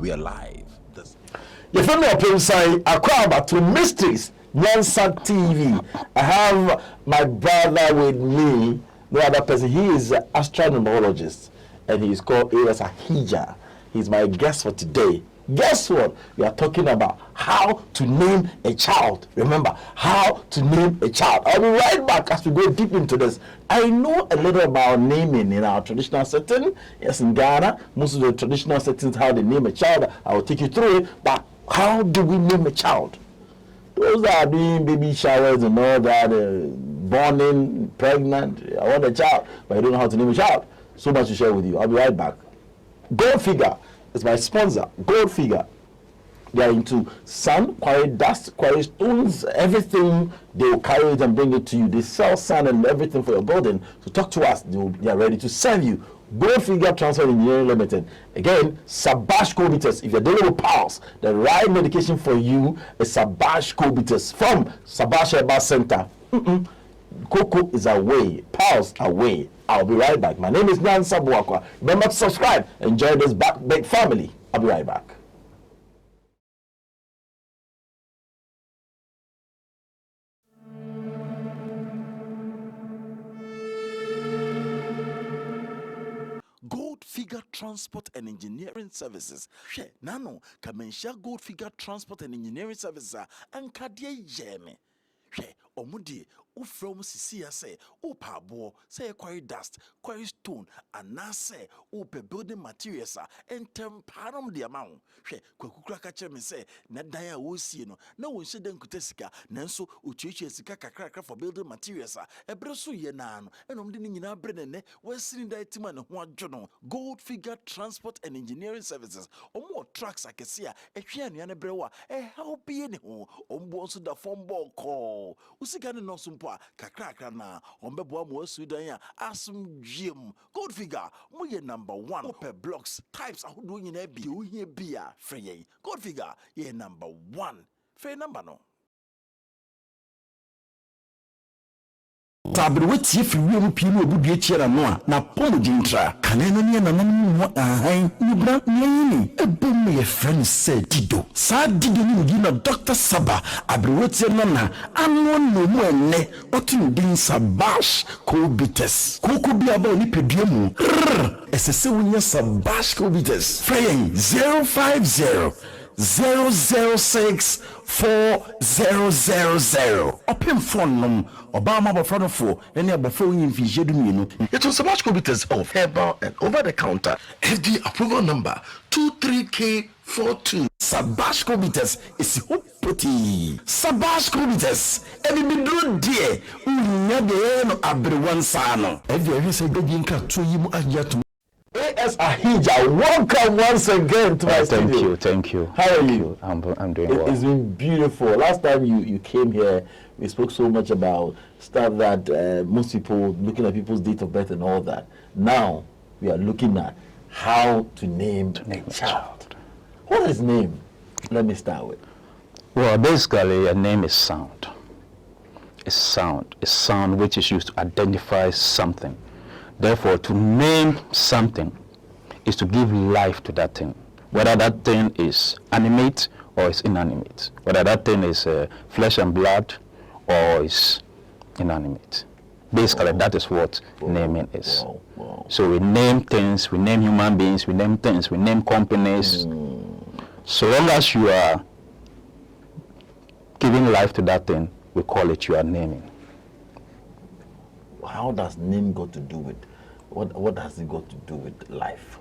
we are live. Your friend of Pimsai, I call about to Mysteries, Nyansa TV. I have my brother with me, no other person. He is an Astro Numerologist, and he is called A S Ahija. He's my guest for today. Guess what? We are talking about how to name a child. Remember, how to name a child. I'll be right back as we go deep into this. I know a little about naming in our traditional setting. Yes, in Ghana, most of the traditional settings, how they name a child. I will take you through it. But how do we name a child? Those that are doing baby showers and all that, born in, pregnant, I want a child, but I don't know how to name a child. So much to share with you. I'll be right back. Gold Figure is my sponsor. Gold Figure. They are into sand, quiet dust, quiet stones, everything. They will carry it and bring it to you. They sell sand and everything for your building. So talk to us. They are ready to serve you. Gold Figure Transfer Engineering Limited. Again, Sabash Cobitus. If you're dealing with pulse, the right medication for you is Sabash Cobitus from Sabash Herbal Center. Coco is away. Pulse away. I'll be right back. My name is Nyansa Buakwa. Remember to subscribe. Enjoy this big family. I'll be right back. Gold Figure Transport and Engineering Services. She nano kamensha Gold Figure Transport and Engineering Services and kadie yeme. She omudi from Sisia say opa bo say quarry dust, quarry stone, and na say ope building materials and temparum the amount. She kwakukra kache me say na daya wo sie no na won hye den kutesika nanso ochichi sika kakra for building materials ebreso ye na no enom de nyina bre ne wasini da etima ne ho adwo no. Gold Figure Transport and Engineering Services omo trucks akese a ehwe anua ne brewa help ye ne ho ombo nso da form ball call usika ne no so kakra na ombebo mo Sudan ya asum dwem. Gold Figure mo ye number 1 open blocks types ahodo nyina bi o hia bia frey. Gold Figure ye number 1 frey number no Tabri wetie fi wiem pii no obudue chiera no a na pom jintra kaneno ne na namu ho ahan nibra nyini ebom ye friend say dido sa dido ni gi na Dr. Saba abri wetie no na anu no mu enne otum din Sabash Cobitus koko bia ba oni pedua mu esese wonya Sabash Cobitus frey 050 006 4000 open phone num Obama bofrano for any abofo yin fi jedu mienu. It was Sabash Cobitus of herbal and over the counter FD approval number 23K42. Sabash Cobitus is hopoti. Sabash Cobitus every bidro die unya de no abrewan sano. Every say gojinka to yimu Ahiija. A S Ahija, welcome once again to my studio. Thank you. How are you? I'm doing well. It's been beautiful. Last time you came here, we spoke so much about stuff that most people, looking at people's date of birth and all that. Now, we are looking at how to name a child. What is name? Let me start with. Well, basically, a name is sound. It's sound. It's sound which is used to identify something. Therefore, to name something is to give life to that thing, whether that thing is animate or is inanimate, whether that thing is flesh and blood or is inanimate. Basically, that is what naming is. So we name things, we name human beings, we name things, we name companies. So long as you are giving life to that thing, we call it you are naming. How does name got to do with what has it got to do with life?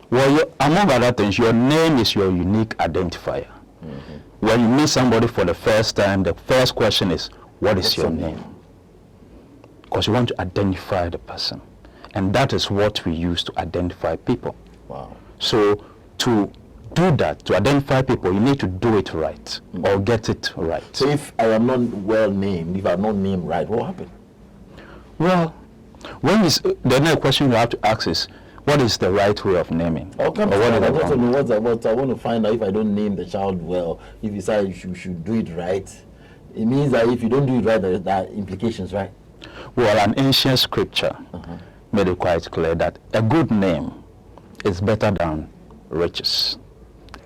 Well, among other things, your name is your unique identifier. When you meet somebody for the first time, the first question is, what is your name? Because you want to identify the person. And that is what we use to identify people. Wow. So to do that, to identify people, you need to do it right or get it right. So if I am not well named, if I am not named right, what happened? Well, when is the next question you have to ask is, what is the right way of naming? I want to find out if I don't name the child well, if you say you should do it right. It means that if you don't do it right, there are implications, right? Well, an ancient scripture made it quite clear that a good name is better than riches.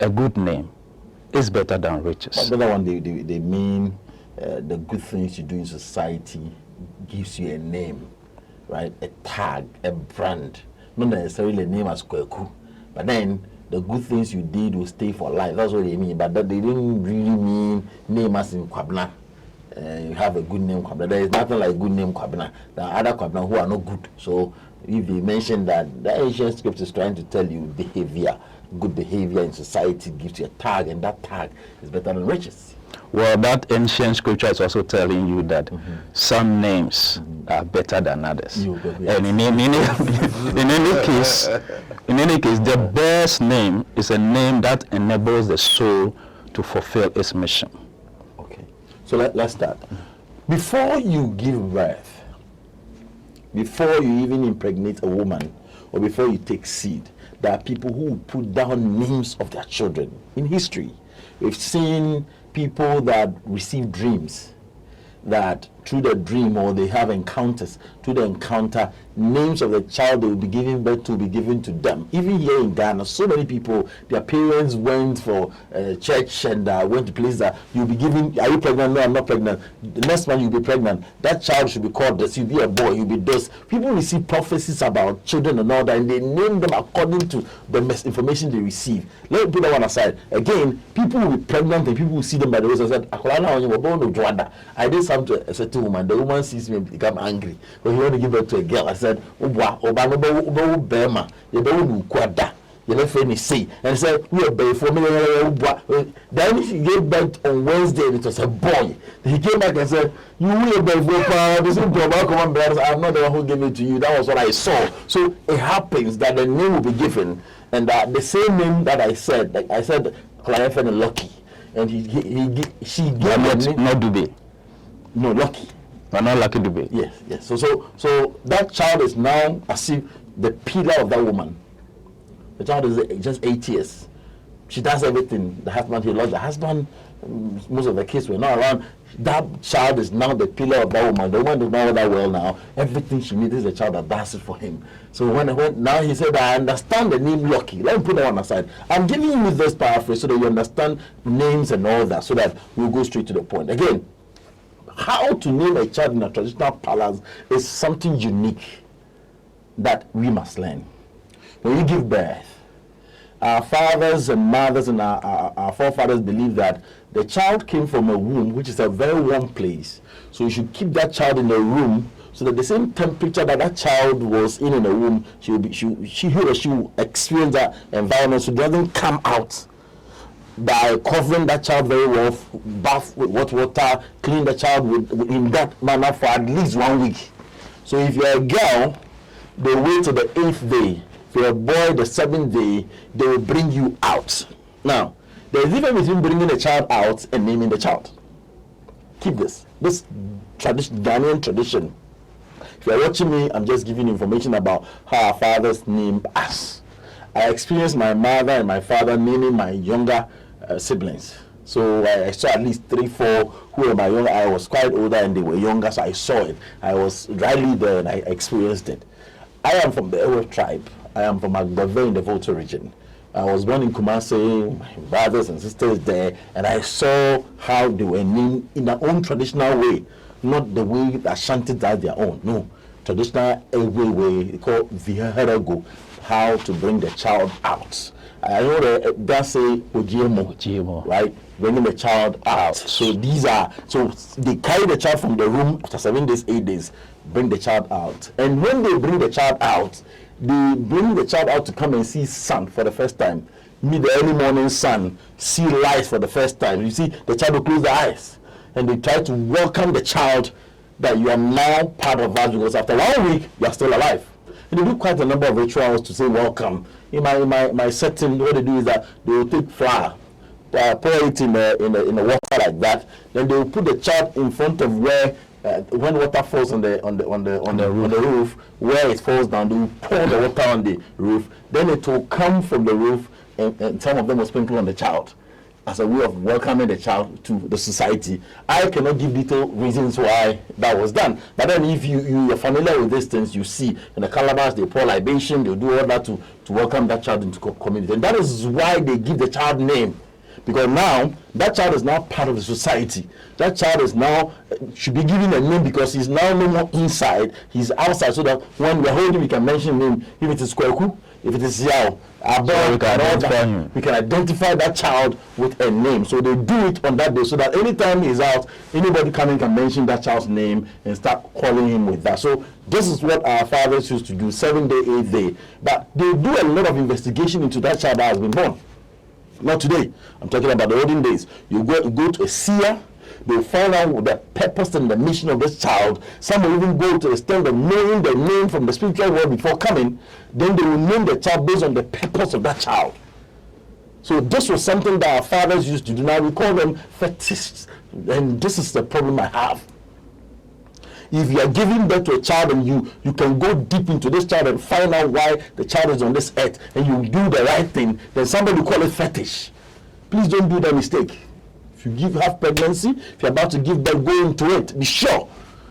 a good name is better than riches. But the other one, they mean the good things you do in society gives you a name, right? A tag, a brand. Not necessarily a name as Kweku, but then the good things you did will stay for life. That's what they mean. But that they didn't really mean name as in Kwabna. You have a good name, Kwabna. There is nothing like good name, Kwabna. There are other Kwabna who are not good. So if they mention that, the ancient script is trying to tell you behavior, good behavior in society gives you a tag, and that tag is better than riches. Well, that ancient scripture is also telling you that some names are better than others. And in any case, the best name is a name that enables the soul to fulfill its mission. Okay, so let's start. Before you give birth, before you even impregnate a woman, or before you take seed, there are people who put down names of their children in history. We've seen people that receive dreams, that through the dream or they have encounters, through the encounter, names of the child they will be giving birth to will be given to them. Even here in Ghana, so many people, their parents went for church and went to places that you'll be giving, are you pregnant? No, I'm not pregnant. The next one you'll be pregnant. That child should be called this, you'll be a boy, you'll be this. People receive prophecies about children and all that, and they name them according to the information they receive. Let me put that one aside. Again, people will be pregnant and people will see them by the way. So I said, I did something to a certain woman. The woman sees me and become angry. But he want to give birth to a girl. I said, Bema, you left any say. And said, we are for me. Then he gave birth on Wednesday and it was a boy. He came back and said, you will be for this is I'm not the one who gave it to you. That was what I saw. So it happens that the name will be given, and that the same name that I said, like I said, Clive and Lucky. And she gave it not Dube. No, Lucky. But not Lucky Dube. Yes. So that child is now as if the pillar of that woman. The child is just 8 years. She does everything. The husband, he lost the husband. Most of the kids were not around. That child is now the pillar of that woman. The woman does know that well now. Everything she needs is the child that does it for him. So when now he said, I understand the name Lucky. Let me put that one aside. I'm giving you this paraphrase so that you understand names and all that, so that we'll go straight to the point. Again, how to name a child in a traditional palace is something unique that we must learn. When you give birth, our fathers and mothers and our forefathers believe that the child came from a womb, which is a very warm place. So you should keep that child in a room so that the same temperature that that child was in the womb, she will experience that environment, so it doesn't come out. By covering that child very well, bath with hot water, clean the child in that manner for at least 1 week. So if you're a girl, they wait till the 8th day. If you're a boy, the 7th day, they will bring you out. Now, there's a difference between bringing a child out and naming the child. Keep this tradition, Ghanaian tradition. If you're watching me, I'm just giving you information about how our fathers name us. I experienced my mother and my father naming my younger siblings. So I saw at least 3, 4 who were my younger. I was quite older and they were younger, so I saw it. I was rightly there and I experienced it. I am from the Ewe tribe. I am from Agbave in the Volta region. I was born in Kumasi, my brothers and sisters there, and I saw how they were named in their own traditional way, not the way that Ashanti does their own. No, traditional Ewe way, called Viharago, how to bring the child out. I know that they say Ojiemo, right? Bringing the child out. So they carry the child from the room after 7 days, 8 days, bring the child out. And when they bring the child out, they bring the child out to come and see sun for the first time. Meet the early morning sun, see light for the first time. You see, the child will close their eyes and they try to welcome the child that you are now part of us, because after 1 week, you are still alive. And they do quite a number of rituals to say welcome. In my setting, what they do is that they will take flour, pour it in the water like that. Then they will put the child in front of where when water falls on the roof, where it falls down, they will pour the water on the roof. Then it will come from the roof, and some of them will sprinkle on the child. as a way of welcoming the child to the society. I cannot give detailed reasons why that was done. But then if you are familiar with these things, you see in the calabash, they pour libation, they do all that to welcome that child into community. And that is why they give the child name. Because now, that child is now part of the society. That child is now, should be given a name because he's now no more inside, he's outside. So that when we're holding, we can mention him. If it is Kweku, if it is Yao, we can identify that child with a name. So they do it on that day so that anytime he's out, anybody coming can mention that child's name and start calling him with that. So this is what our fathers used to do, 7 day, 8 day. But they do a lot of investigation into that child that has been born. Not today. I'm talking about the olden days. You go to a seer, they'll find out the purpose and the mission of this child. Some will even go to the extent of knowing the name from the spiritual world before coming. Then they will name the child based on the purpose of that child. So this was something that our fathers used to do. Now we call them fetishists. And this is the problem I have. If you are giving birth to a child and you can go deep into this child and find out why the child is on this earth and you do the right thing, then somebody will call it fetish. Please don't do that mistake. If you have pregnancy, if you're about to give birth, go into it. Be sure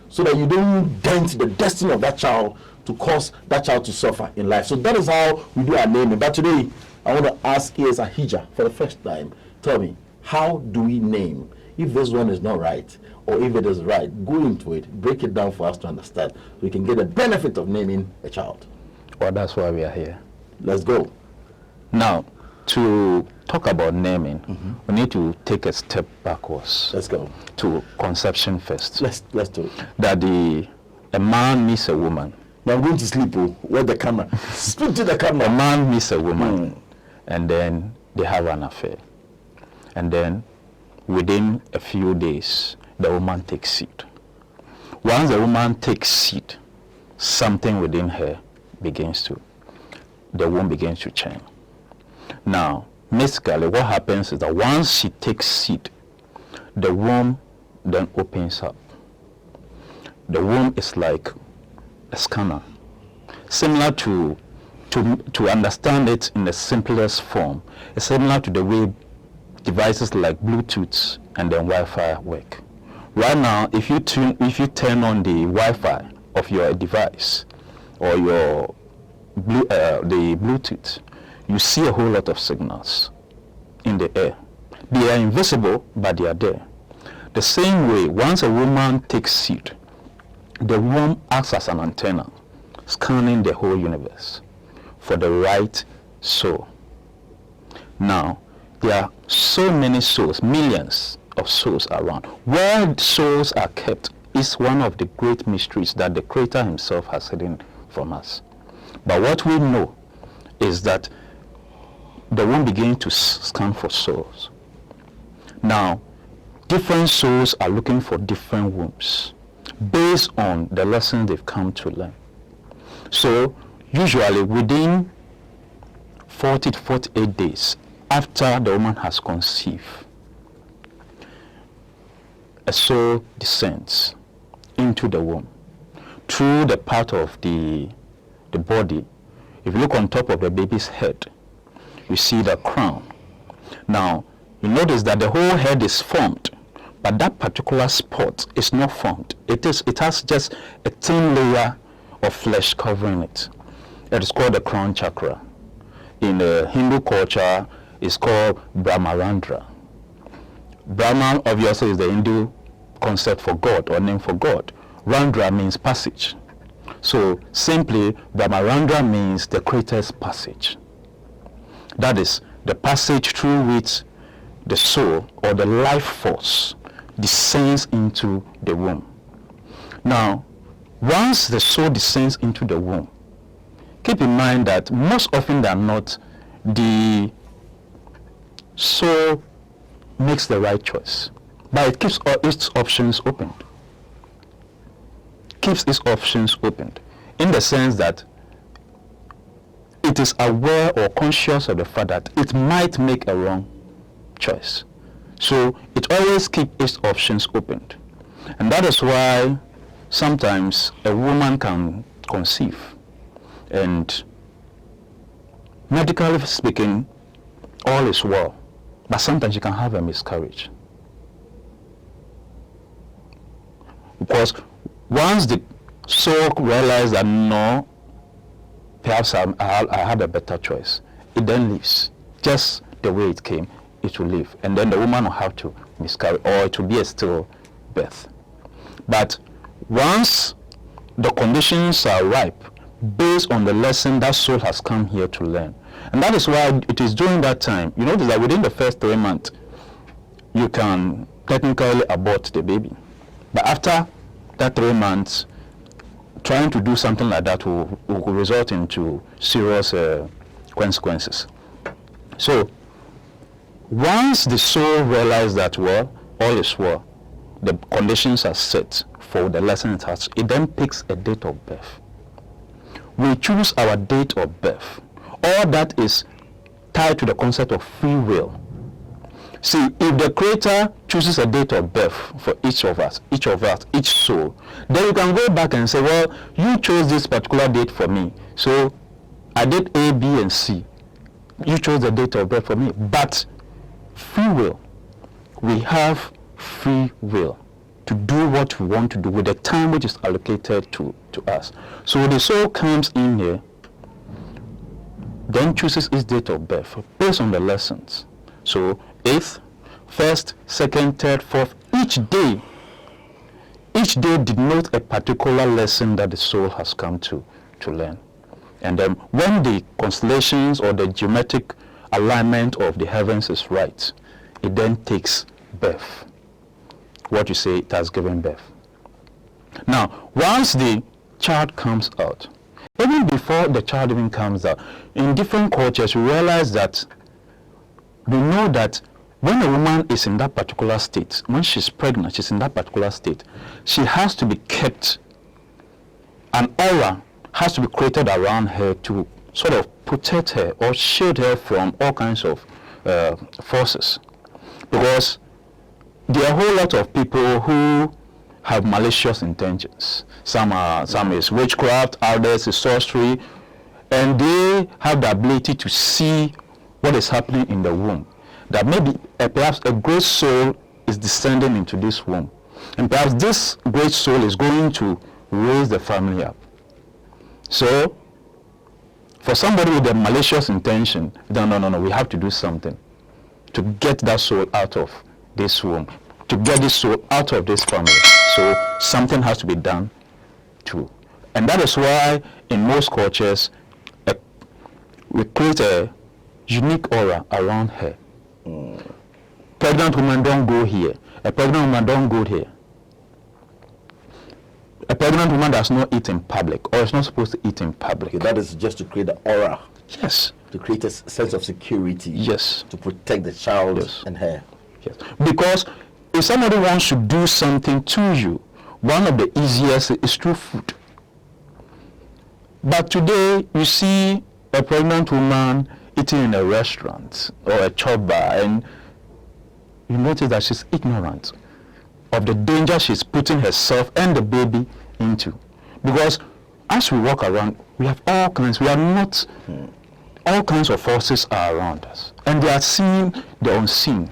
so that you don't dent the destiny of that child to cause that child to suffer in life. So that is how we do our naming. But today, I want to ask A S Ahija for the first time. Tell me, how do we name? If this one is not right, or if it is right, go into it, break it down for us to understand. We can get the benefit of naming a child. Well, that's why we are here. Let's go. Now, to talk about naming, we need to take a step backwards. Let's go. To conception first. Let's do it. That a man meets a woman. Now I'm going to sleep. Where's the camera? Speak to the camera. A man meets a woman, and then they have an affair. And then, within a few days, the woman takes seed. Once the woman takes seed, something within her the womb begins to change. Now, mystically, what happens is that once she takes seed, the womb then opens up. The womb is like a scanner. Similar to understand it in the simplest form, it's similar to the way devices like Bluetooth and then Wi-Fi work. Right now, if you turn on the Wi-Fi of your device or the Bluetooth, you see a whole lot of signals in the air. They are invisible, but they are there. The same way, once a woman takes seed, the womb acts as an antenna, scanning the whole universe for the right soul. Now, there are so many souls, millions of souls around. Where souls are kept is one of the great mysteries that the Creator himself has hidden from us. But what we know is that the womb begins to scan for souls. Now, different souls are looking for different wombs based on the lessons they've come to learn. So, usually within 40 to 48 days after the woman has conceived, a soul descends into the womb through the part of the body. If you look on top of the baby's head, you see the crown. Now, you notice that the whole head is formed, but that particular spot is not formed. It has just a thin layer of flesh covering it. It is called the crown chakra. In the Hindu culture, it's called Brahmarandra. Brahman obviously is the Hindu concept for God or name for God. Randra means passage. So simply, Brahmarandra means the Creator's passage. That is the passage through which the soul or the life force descends into the womb. Now, once the soul descends into the womb, keep in mind that most often than not, the soul makes the right choice, but it keeps its options opened. Keeps its options opened in the sense that it is aware or conscious of the fact that it might make a wrong choice. So it always keeps its options opened. And that is why sometimes a woman can conceive, and medically speaking, all is well. But sometimes you can have a miscarriage. Because once the soul realizes that no, perhaps I had a better choice, it then leaves. Just the way it came, it will leave. And then the woman will have to miscarry, or it will be a stillbirth. But once the conditions are ripe, based on the lesson that soul has come here to learn. And that is why it is during that time, you notice that within the first 3 months, you can technically abort the baby. But after that 3 months, trying to do something like that will result into serious consequences. So, once the soul realizes that, well, all is well, the conditions are set for the lesson it has, it then picks a date of birth. We choose our date of birth. All that is tied to the concept of free will. See, if the Creator chooses a date of birth for each of us, each soul, then you can go back and say, well, you chose this particular date for me, so I did A, B, and C. You chose the date of birth for me. But free will, we have free will to do what we want to do with the time which is allocated to us. So the soul comes in here, then chooses its date of birth based on the lessons. So 8th, 1st, 2nd, 3rd, 4th, each day denotes a particular lesson that the soul has come to learn. And then when the constellations or the geometric alignment of the heavens is right, it then takes birth. What you say, it has given birth. Now, once the child comes out, even before the child even comes out, in different cultures, we realize that we know that when a woman is in that particular state, when she's pregnant, she's in that particular state, she has to be kept, an aura has to be created around her to sort of protect her or shield her from all kinds of forces. Because there are a whole lot of people who have malicious intentions. Some is witchcraft, others is sorcery, and they have the ability to see what is happening in the womb. That maybe perhaps a great soul is descending into this womb, and perhaps this great soul is going to raise the family up. So, for somebody with a malicious intention, no, we have to do something to get that soul out of this womb, to get this soul out of this family. So something has to be done too. And that is why in most cultures we create a unique aura around her. Pregnant woman don't go here. A pregnant woman don't go here. A pregnant woman does not eat in public, or is not supposed to eat in public. Okay, that is just to create the aura. Yes. To create a sense of security. Yes. To protect the child and her. Yes. Because if somebody wants to do something to you, one of the easiest is through food. But today, you see a pregnant woman eating in a restaurant or a chop bar, and you notice that she's ignorant of the danger she's putting herself and the baby into. Because as we walk around, we have all kinds of forces are around us, and they are seeing the unseen.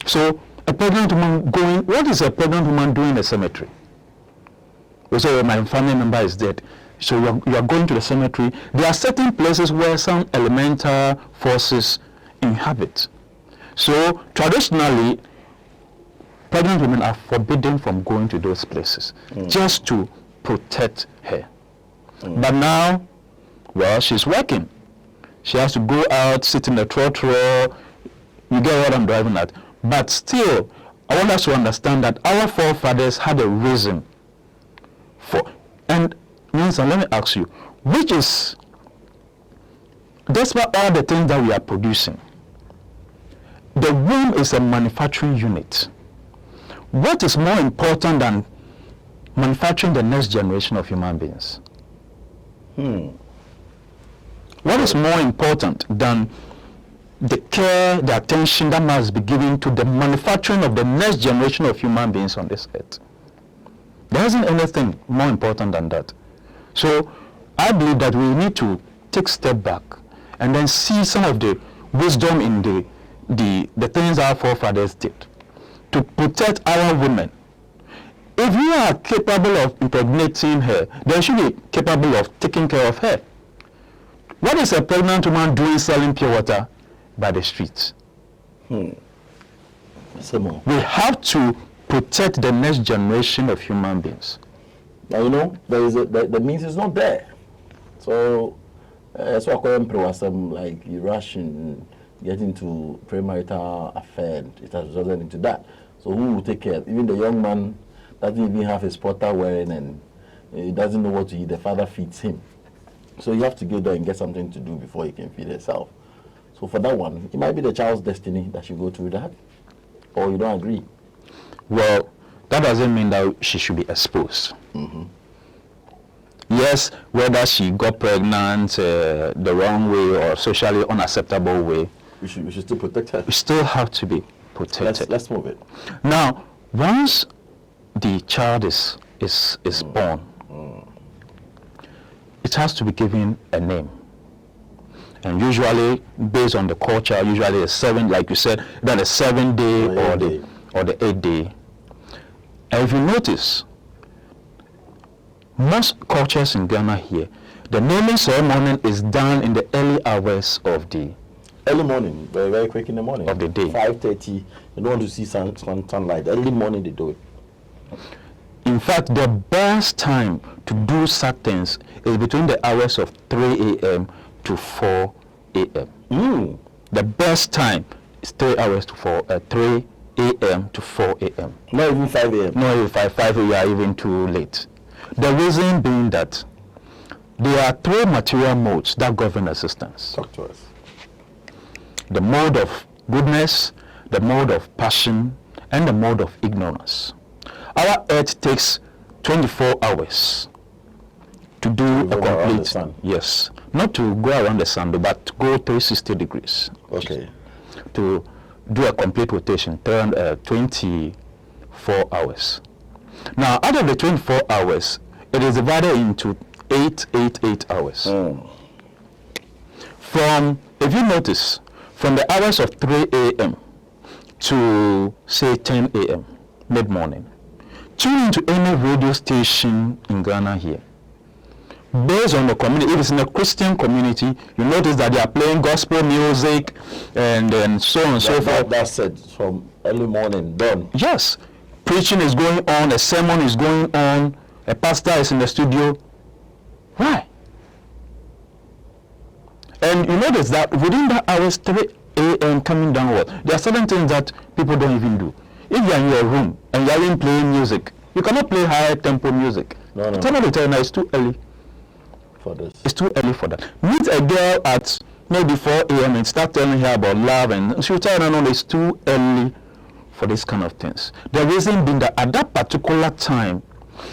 So a pregnant woman going, what is a pregnant woman doing in the cemetery? We say, my family member is dead. So you are going to the cemetery. There are certain places where some elemental forces inhabit. So traditionally, pregnant women are forbidden from going to those places just to protect her. But now, well, she's working. She has to go out, sit in the trotro. You get what I'm driving at. But still, I want us to understand that our forefathers had a reason for. And Nancy, let me ask you, which is, despite all the things that we are producing, the womb is a manufacturing unit. What is more important than manufacturing the next generation of human beings? What is more important than the care, the attention that must be given to the manufacturing of the next generation of human beings on this earth? There isn't anything more important than that. So I believe that we need to take a step back and then see some of the wisdom in the the things our forefathers did to protect our women. If you are capable of impregnating her, then you should be capable of taking care of her. What is a pregnant woman doing selling pure water by the streets? We have to protect the next generation of human beings. Now, you know, the means is not there. So, I call them like you rush and get into premarital affair. It has resulted into that. So who will take care? Even the young man doesn't even have his porter wearing, and he doesn't know what to eat. The father feeds him. So you have to go there and get something to do before he can feed himself. So for that one, it might be the child's destiny that should go through that. Or you don't agree? Well, that doesn't mean that she should be exposed. Yes, whether she got pregnant the wrong way or socially unacceptable way, we should still protect her. We still have to be protected. Let's move it. Now, once the child is born, it has to be given a name. And usually, based on the culture, usually a 7, like you said, then a 7-day or the 8-day. And if you notice, most cultures in Ghana here, the naming ceremony is done in the early hours of the early morning, very, very quick in the morning of the day. 5:30. You don't want to see sunlight. Early morning they do it. In fact, the best time to do such things is between the hours of 3 a.m. to 4 a.m. The best time is 3 hours to 3 a.m. to 4 a.m. Not even 5 a.m. Not even 5 a.m. are even too late. The reason being that there are 3 material modes that govern existence. Talk to us. The mode of goodness, the mode of passion, and the mode of ignorance. Our earth takes 24 hours to do a complete, yes, not to go around the sun, but to go 360 degrees. Okay. To do a complete rotation, 24 hours. Now, out of the 24 hours, it is divided into 8 hours. If you notice, from the hours of 3 a.m. to, say, 10 a.m., mid-morning, tune into any radio station in Ghana here. Based on the community, if it's in a Christian community, you notice that they are playing gospel music and so on and so forth. That's it, from early morning, done. Yes. Preaching is going on, a sermon is going on, a pastor is in the studio. Why? And you notice that within that hours, 3 a.m. coming downward, there are certain things that people don't even do. If you are in your room and you are even playing music, you cannot play high tempo music. No. Somebody tell you, it's too early for this. It's too early for that. Meet a girl at maybe 4 a.m. and start telling her about love, and she'll tell her, no, it's too early for this kind of things. The reason being that at that particular time,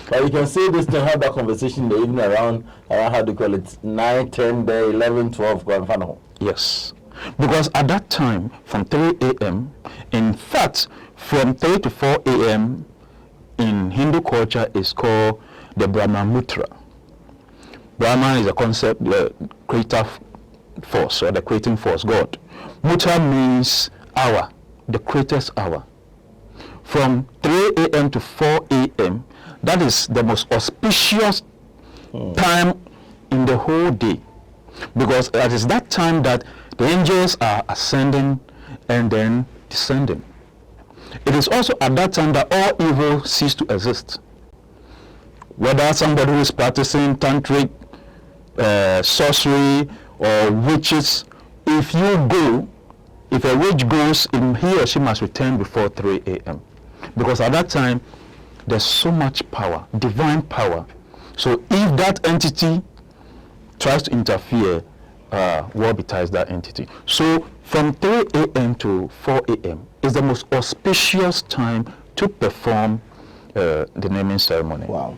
but you can say this to have that conversation in the evening around how do you call it, 9, 10, 11, 12, go and find out. Yes. Because at that time, from 3 a.m., in fact, from 3 to 4 a.m. in Hindu culture is called the Brahma Mutra. Brahman is a concept, the creative force, or the creating force, God. Mutra means hour, the greatest hour. From 3 a.m. to 4 a.m., that is the most auspicious time in the whole day. Because it is that time that the angels are ascending and then descending. It is also at that time that all evil cease to exist. Whether somebody who is practicing tantric sorcery or witches, if a witch goes, he or she must return before 3 a.m. Because at that time, there's so much power, divine power. So if that entity tries to interfere, war betides that entity. So from 3 a.m. to 4 a.m. is the most auspicious time to perform the naming ceremony. Wow.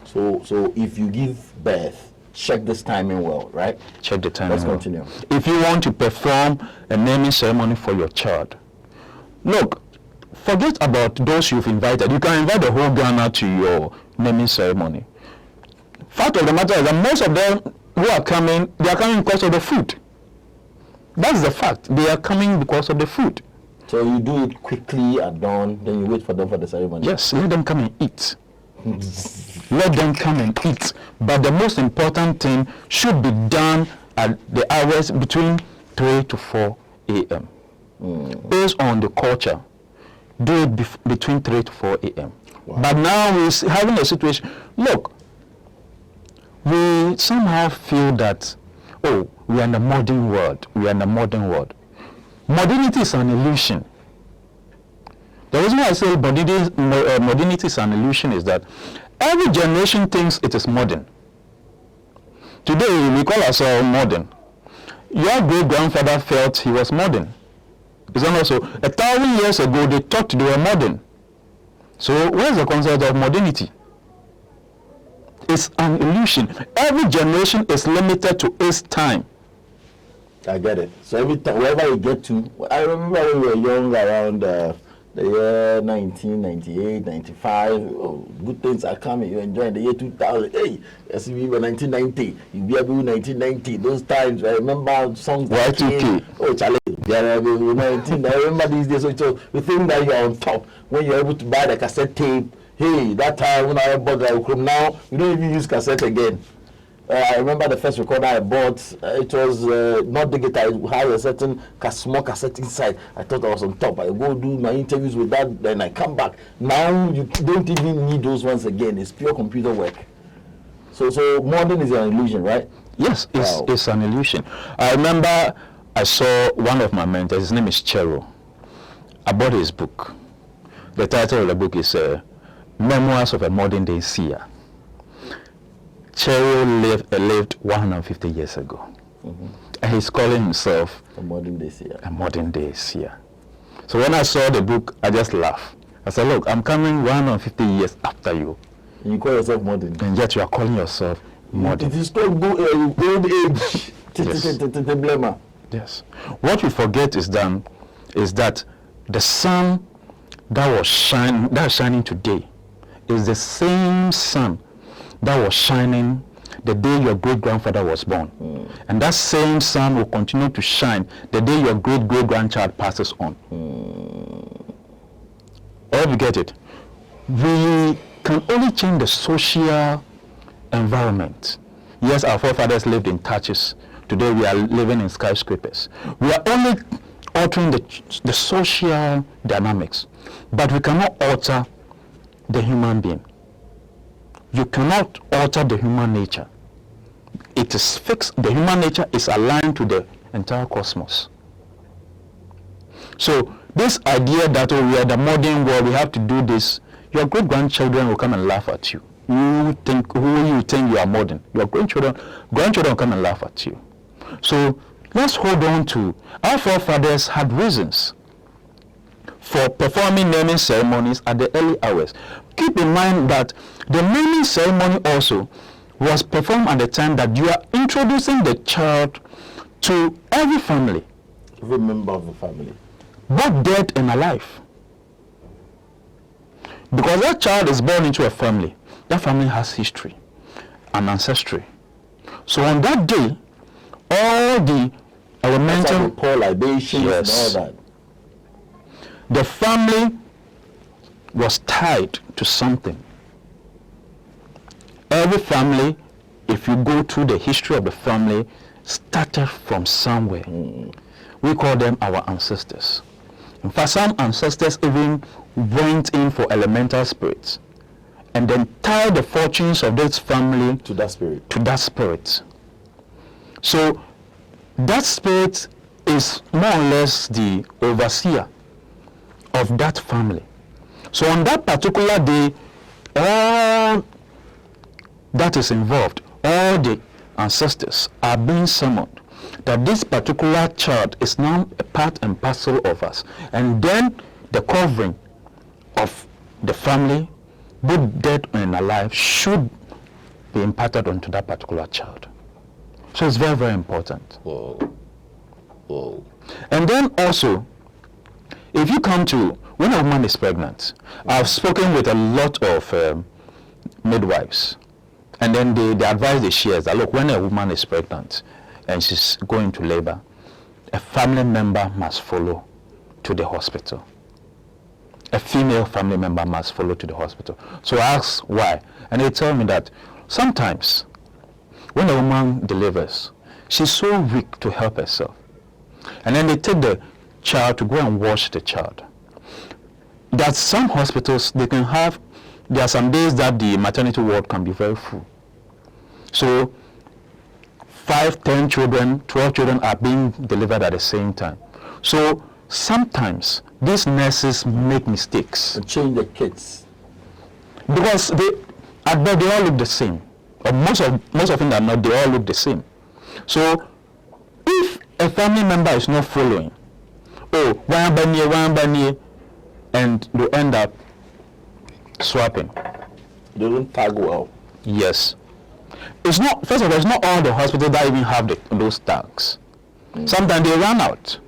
So if you give birth, check this timing well, right? Check the timing. Let's continue. If you want to perform a naming ceremony for your child, look, forget about those you've invited. You can invite the whole Ghana to your naming ceremony. Fact of the matter is that most of them who are coming, they are coming because of the food. That's the fact. They are coming because of the food. So you do it quickly at dawn, then you wait for them for the ceremony. Yes, let them come and eat. Let them come and eat. But the most important thing should be done at the hours between 3 to 4 a.m. Based on the culture, do it between 3 to 4 a.m. Wow. But now we're having a situation. Look, we somehow feel that, oh, we are in the modern world. We are in the modern world. Modernity is an illusion. The reason why I say modernity is an illusion is that every generation thinks it is modern. Today, we call ourselves modern. Your great-grandfather felt he was modern. It's also 1,000 years ago, they thought they were modern. So where's the concept of modernity? It's an illusion. Every generation is limited to its time. I get it. So every time, wherever you get to, I remember when we were young, around the year 1998, 95, oh, good things are coming. You enjoy the year 2000. Hey, as we were 1990, you be able 1990. Those times, I remember songs that came. Oh, Charlie, I remember these days. So we think that you are on top when you're able to buy the cassette tape. Hey, that time when I bought the now, we don't even use cassette again. I remember the first recorder I bought, it was not digital, it had a certain small cassette inside. I thought I was on top. I go do my interviews with that, then I come back. Now you don't even need those ones again. It's pure computer work. So modern is an illusion, right? Yes, it's an illusion. I remember I saw one of my mentors, his name is Chero. I bought his book. The title of the book is Memoirs of a Modern Day Seer. Chero lived 150 years ago. And he's calling himself a modern day seer. A modern day seer. So when I saw the book, I just laughed. I said, look, I'm coming 150 years after you. And you call yourself modern. And yet you are calling yourself modern. It is called old age. Yes. Yes. What we forget is that the sun that is shining today is the same sun that was shining the day your great-grandfather was born. And that same sun will continue to shine the day your great-great-grandchild passes on. Or you get it? We can only change the social environment. Yes, our forefathers lived in thatches. Today we are living in skyscrapers. We are only altering the social dynamics, but we cannot alter the human being. You cannot alter the human nature. It is fixed. The human nature is aligned to the entire cosmos. So this idea that we are the modern world, we have to do this, your great-grandchildren will come and laugh at you. Who you think you are modern? Your grandchildren will come and laugh at you. So let's hold on to our forefathers had reasons for performing naming ceremonies at the early hours. Keep in mind that the naming ceremony also was performed at the time that you are introducing the child to every family. Every member of the family. Both dead and alive. Because that child is born into a family. That family has history and ancestry. So on that day, all the elemental pour libations and all that. The family was tied to something. Every family, if you go through the history of the family, started from somewhere. We call them our ancestors. In fact, some ancestors even went in for elemental spirits and then tied the fortunes of this family to that spirit. So that spirit is more or less the overseer of that family. So on that particular day, all that is involved, all the ancestors are being summoned, that this particular child is now a part and parcel of us. And then the covering of the family, both dead and alive, should be imparted onto that particular child. So it's very, very important. Whoa. And then also, if you come to, when a woman is pregnant, I've spoken with a lot of midwives, and then the advice they share is that, look, when a woman is pregnant and she's going to labor, a family member must follow to the hospital. A female family member must follow to the hospital. So I asked why, and they tell me that sometimes when a woman delivers, she's so weak to help herself, and then they take the child to go and wash the child. That some hospitals, there are some days that the maternity ward can be very full. So 5, 10 children, 12 children are being delivered at the same time. So sometimes these nurses make mistakes. To change the kids. Because they all look the same. Or most of them are not, they all look the same. So if a family member is not following, one banye, and they end up swapping. They don't tag well. Yes. It's not, first of all, it's not all the hospitals that even have those tags. Sometimes they run out.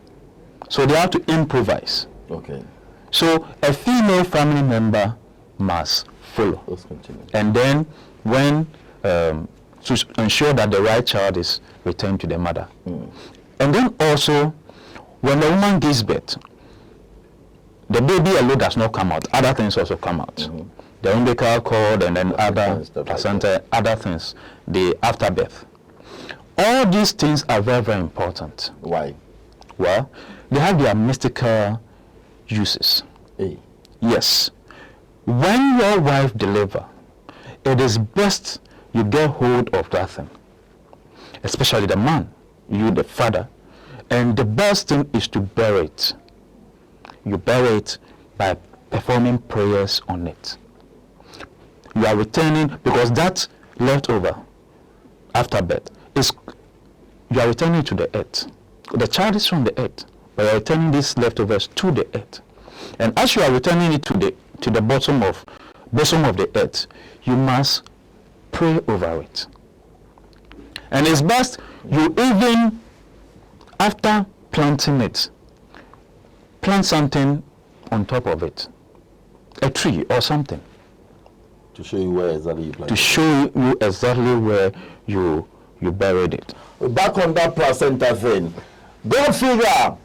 So they have to improvise. Okay. So a female family member must follow. Let's continue. And then when to ensure that the right child is returned to the mother. And then also when the woman gives birth, the baby alone does not come out. Other things also come out. The umbilical cord and then other placenta, other things, the afterbirth. All these things are very, very important. Why? Well, they have their mystical uses. Hey. Yes. When your wife delivers, it is best you get hold of that thing. Especially the man, you the father. And the best thing is to bury it. You bury it by performing prayers on it. You are returning, because that leftover after birth is, you are returning to the earth. The child is from the earth, but you are returning these leftovers to the earth. And as you are returning it to the bosom of the earth, you must pray over it. And it's best you even, after planting it, plant something on top of it, a tree or something. To show you where exactly you planted. To show you exactly where you buried it. Back on that placenta thing. Go figure.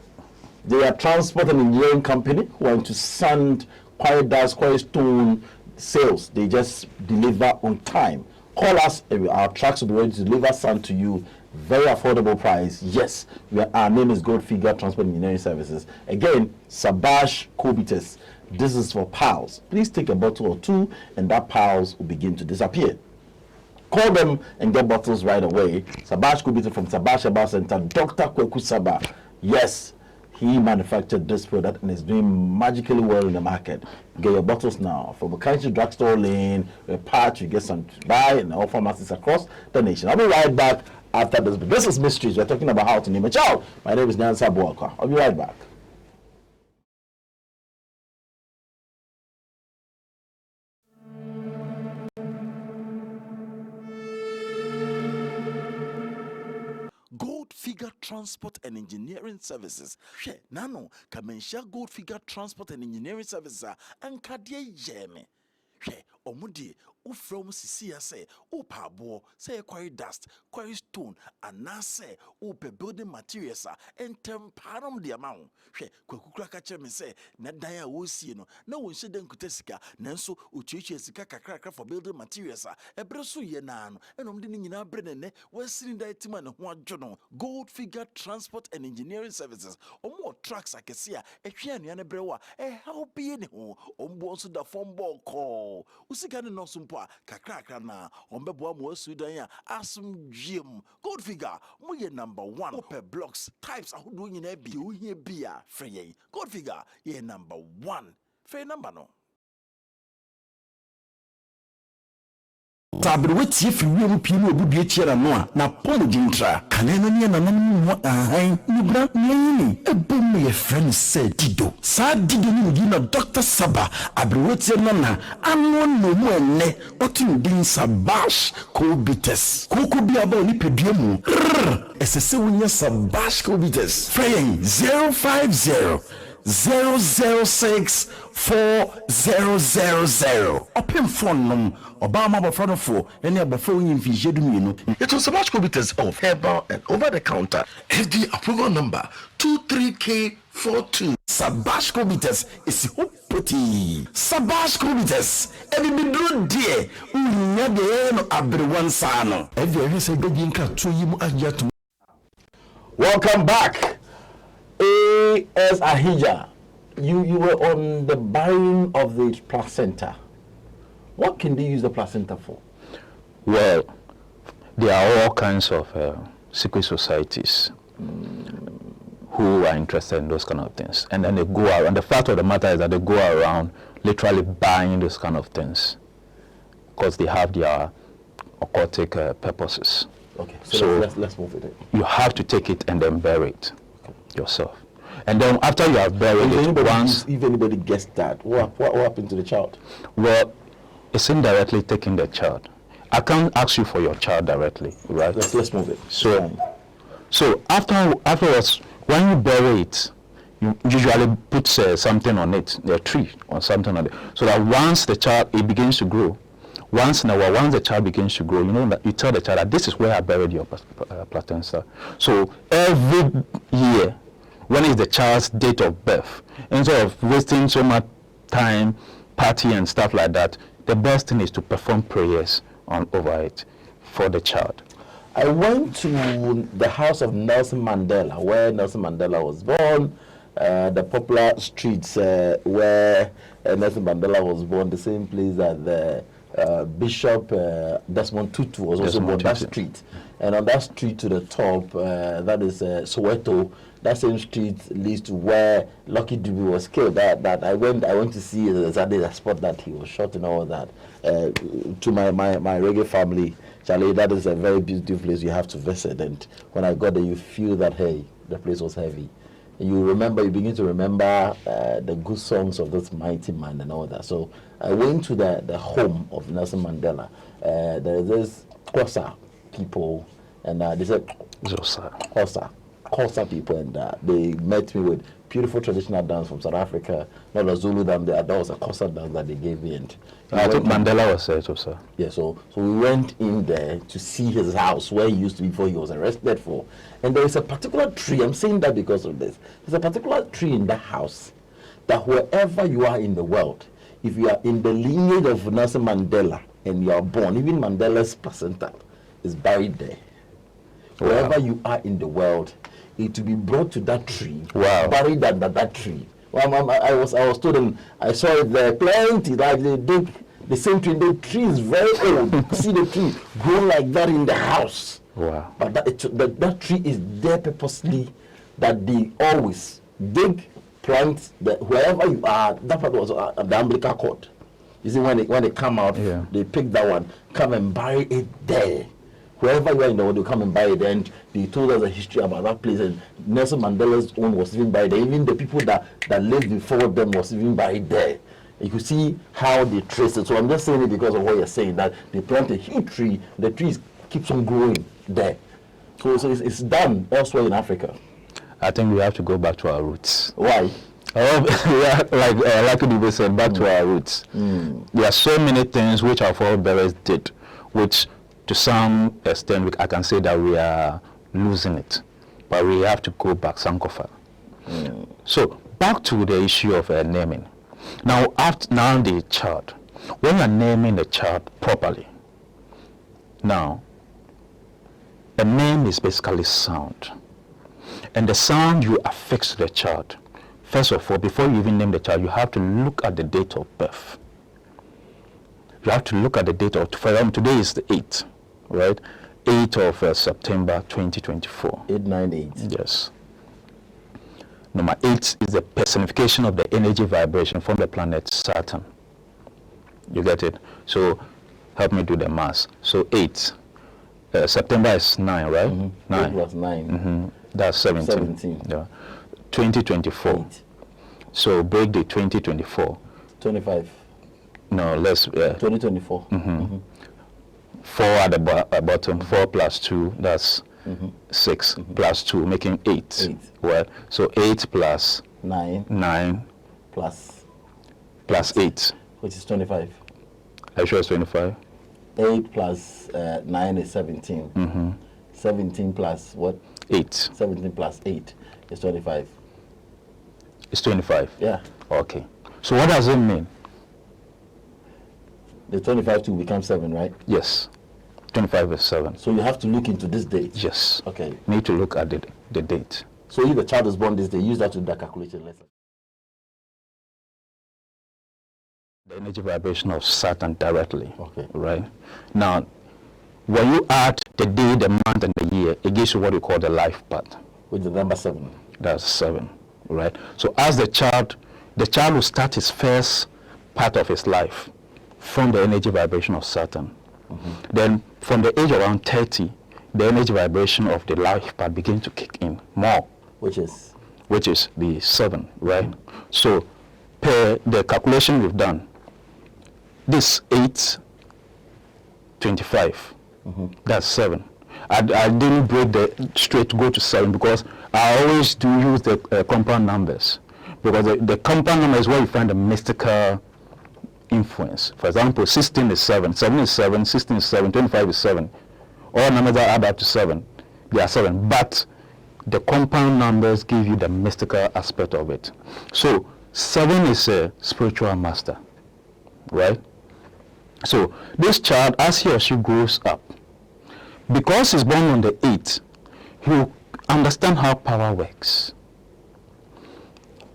They are transport and engineering company who want to sand, quiet dust, quiet stone sales. They just deliver on time. Call us, and our trucks will be ready to deliver sand to you. Very affordable price. Yes, our name is Gold Figure Transport Engineering Services. Again, Sabash Cobitus. This is for pals. Please take a bottle or two, and that pals will begin to disappear. Call them and get bottles right away. Sabash Cobitus from Sabash Herbal Center. Dr. Kweku Saba. Yes, he manufactured this product and is doing magically well in the market. Get your bottles now from a country drugstore lane, a patch, you get some to buy in all pharmacies across the nation. I'll be right back after this. But this is Mysteries. We're talking about how to name a child. My name is Nyansa Boaka. I'll be right back. Gold Figure Transport and Engineering Services. She nano kamensha Gold Figure Transport and Engineering Services and kadie yeme. She omudi from sisia say opa bo say quarry dust, quarry stone, and na say ope building materials and temparam the amount. She kwekukura kache me say na daya wo sie no na won hye den kutesika nanso ochichi sika kakra for building materials ebreso ye na no enom de nyina bre ne wasini da etima ne ho adwo no. Gold Figure Transport and Engineering Services omo trucks akesia ehwe anua ne brewa help ye ne ho ombo so da form ball call usika ne no so kakra na ombebo mo Sudan ya asum gym. Gold Figure mo ye number 1 open blocks types ahodo nyina bi o hia bia frey. Gold Figure ye number 1 frey number no. Tabri wetie fi wiem pii no obudue tiera no a na pom dintra kanena ne na nam no ahan nibra nyini ebom ye friend say dido sa dido ni di na Dr. Saba abri wetie no na anu no mu enne otin din Sabash Cobitus koko bia ba oni pedua mu esese wonya Sabash Cobitus frey 050 0064000. Open phone num Obama bofrano for any abofo yin fi jedu mienu. It was about contributors of herbal and over the counter FD approval number 23K42. Sabash contributors is hopoti. Sabash contributors every bidro die unya de no abrewan sano. Every say go yinka to yimu ajatu. Welcome back. A S Ahija, you were on the buying of the placenta. What can they use the placenta for? Well, there are all kinds of secret societies who are interested in those kind of things. And then they go around. The fact of the matter is that they go around literally buying those kind of things because they have their occultic purposes. Okay, so let's move with it. You have to take it and then bury it yourself. And then after you have buried it once... If anybody gets that, what happened to the child? Well, it's indirectly taking the child. I can't ask you for your child directly, right? Let's move it. So afterwards, when you bury it, you usually put something on it, a tree or something on it, so that once the child, it begins to grow, once the child begins to grow, you know that you tell the child that this is where I buried your placenta. So every year, when is the child's date of birth, instead of wasting so much time, party and stuff like that, the best thing is to perform prayers over it for the child. I went to the house of Nelson Mandela, where Nelson Mandela was born, the popular streets where Nelson Mandela was born, the same place that the Bishop Desmond Tutu was also born, that street. And on that street to the top, that is Soweto, that same street leads to where Lucky Dube was killed. That I went to see the spot that he was shot and all that. To my reggae family, Charlie, that is a very beautiful place you have to visit. And when I got there, you feel that, hey, the place was heavy. And you begin to remember the good songs of this mighty man and all that. So I went to the home of Nelson Mandela. There is this Xhosa people, and they said Xhosa people, and they met me with beautiful traditional dance from South Africa, not a Zulu dance. That was a Xhosa dance that they gave me. And I think Mandela was Xhosa. Yeah, so we went in there to see his house where he used to be before he was arrested for. And there is a particular tree, I'm saying that because of this. There's a particular tree in that house that wherever you are in the world, if you are in the lineage of Nelson Mandela and you are born, even Mandela's placenta is buried there. Wow. Wherever you are in the world, it will be brought to that tree, buried under that tree. Well, I was told, and I saw it there plenty, like they dig the same tree. The tree is very old. See the tree grow like that in the house. Wow. But that tree is there purposely, that they always dig, plant, wherever you are. That part was the umbilical cord. You see, when they come out, they pick that one, come and bury it there. Wherever you are in the world, you come and bury it. And they told us a history about that place. And Nelson Mandela's own was even buried there. Even the people that lived before them was even buried there. You can see how they trace it. So I'm just saying it because of what you're saying, that they plant a huge tree, the tree keeps on growing there. So it's done elsewhere in Africa. I think we have to go back to our roots. Why? Like you said, back to our roots. There are so many things which our forebears did, which to some extent I can say that we are losing it, but we have to go back Sankofa. So back to the issue of naming. Now the child, when you're naming the child properly, now the name is basically sound, and the sound you affix to the child. First of all, before you even name the child, you have to look at the date of birth. You have to look at the date of, for example, today is the 8th, right? 8th of September 2024. 898. Yes. Number 8 is the personification of the energy vibration from the planet Saturn. You get it? So help me do the math. So 8. September is 9, right? 9. 8 plus 9. That's 17. Yeah. 2024. 8. So break the 2024. 25. No, let's 2024. 4 at the bottom. 4 plus 2. That's 6 plus 2, making 8. Well, so 8 plus 9 plus 8. which is 25. Are you sure it's 25? 8 plus 9 is 17. 17 plus what? 8. 17 plus 8 is 25. It's 25? Yeah. Okay. So what does it mean? The 25 to become 7, right? Yes. 25 is 7. So you have to look into this date. Yes. Okay. Need to look at the date. So if the child is born this day, use that to do that calculation lesson. The energy vibration of Saturn directly. Okay. Right? Now, when you add the day, the month, and the year, it gives you what you call the life path. With the number 7. That's 7. Right? So as the child will start his first part of his life from the energy vibration of Saturn. Then from the age around 30, the energy vibration of the life path begins to kick in more. Which is the 7, right? So per the calculation we've done, this 8, 25, that's 7. I didn't break the straight to go to 7 because I always do use the compound numbers, because the compound number is where you find the mystical influence. For example, 16 is 7, 7 is 7, 16 is 7, 25 is 7. All numbers that add up to 7, they are 7. But the compound numbers give you the mystical aspect of it. So 7 is a spiritual master, right? So this child, as he or she grows up, because he's born on the 8th, he'll understand how power works.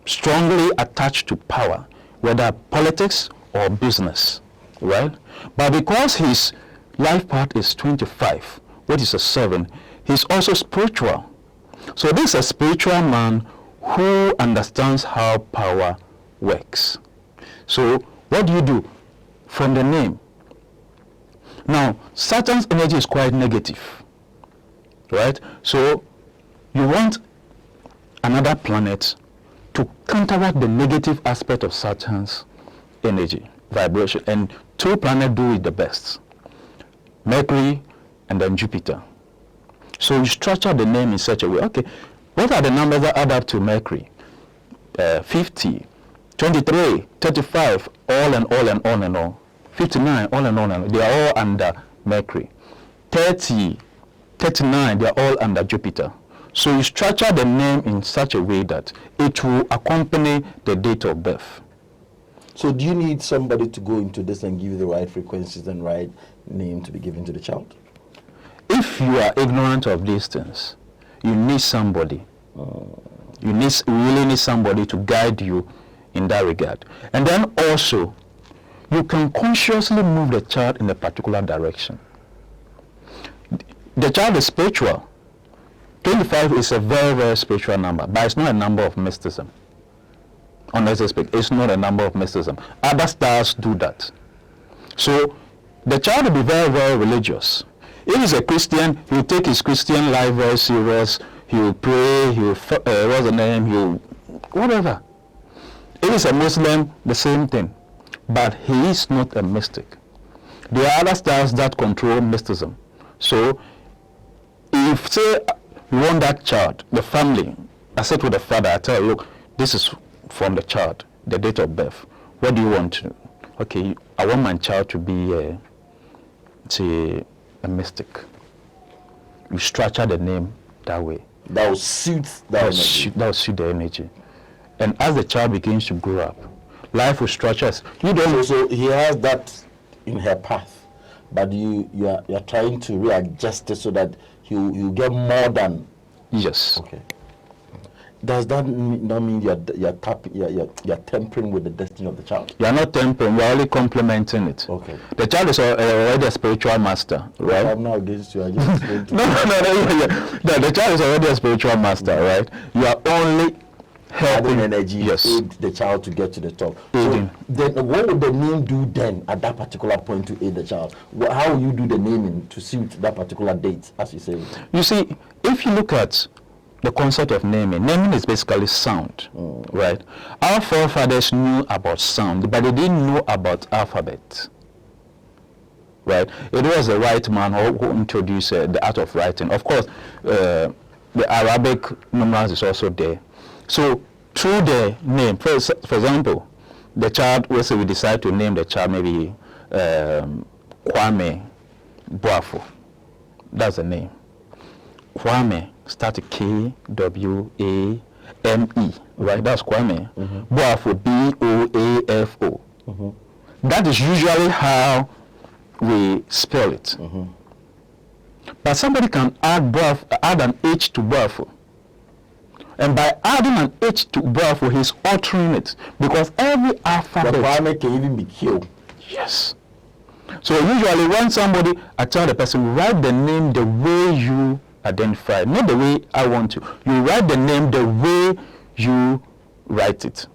Strongly attached to power, whether politics or business, right? But because his life path is 25, which is a 7, he's also spiritual. So this is a spiritual man who understands how power works. So what do you do? From the name. Now, Saturn's energy is quite negative, right? So you want another planet to counteract the negative aspect of Saturn's energy, vibration, and 2 planets do it the best, Mercury and then Jupiter. So you structure the name in such a way, okay, what are the numbers that add up to Mercury? 50, 23, 35, all and all and all and all. 59, all and all and all. They are all under Mercury. 30, 39, they are all under Jupiter. So you structure the name in such a way that it will accompany the date of birth. So do you need somebody to go into this and give you the right frequencies and right name to be given to the child? If you are ignorant of these things, you need somebody. You really need somebody to guide you in that regard. And then also, you can consciously move the child in a particular direction. The child is spiritual. 25 is a very, very spiritual number, but it's not a number of mysticism. Honestly speaking, it's not a number of mysticism. Other stars do that. So the child will be very, very religious. If he's a Christian, he'll take his Christian life very serious. He'll pray, he'll, what's the name, he'll, whatever. If he's a Muslim, the same thing. But he is not a mystic. There are other stars that control mysticism. So if, say, you want that child, the family, I said to the father, I tell you, look, this is from the child, the date of birth. What do you want to? Okay, I want my child to be a mystic. You structure the name that way. That will suit that energy. That will suit the energy. And as the child begins to grow up, life will structure. You don't. So he has that in her path, but you are trying to readjust it so that you get more than. Yes. Okay. Does that not mean you're tampering with the destiny of the child? You are not tampering. You are only complementing it. Okay. The child is already a spiritual master, right? I'm not against you. I just want to No. The child is already a spiritual master, right? You are only helping energy, yes, aid the child to get to the top. Aiding. So then what would the name do then at that particular point to aid the child? How will you do the naming to suit that particular date, as you say? You see, if you look at the concept of naming is basically sound, right? Our forefathers knew about sound, but they didn't know about alphabet. right? It was a white man who introduced the art of writing. Of course, the Arabic numerals is also there. So through the name, for example, the child, let's say we decide to name the child maybe Kwame Boafo. That's the name. Kwame start Kwame, right? That's Kwame. Boafo, Boafo. That is usually how we spell it. But somebody can add an H to Boafo. And by adding an H to Boafo, he's altering it. Because every alphabet... The Kwame can even be killed. Yes. So usually when somebody, I tell the person, write the name the way you identify, not the way I want to. You write the name the way you write it.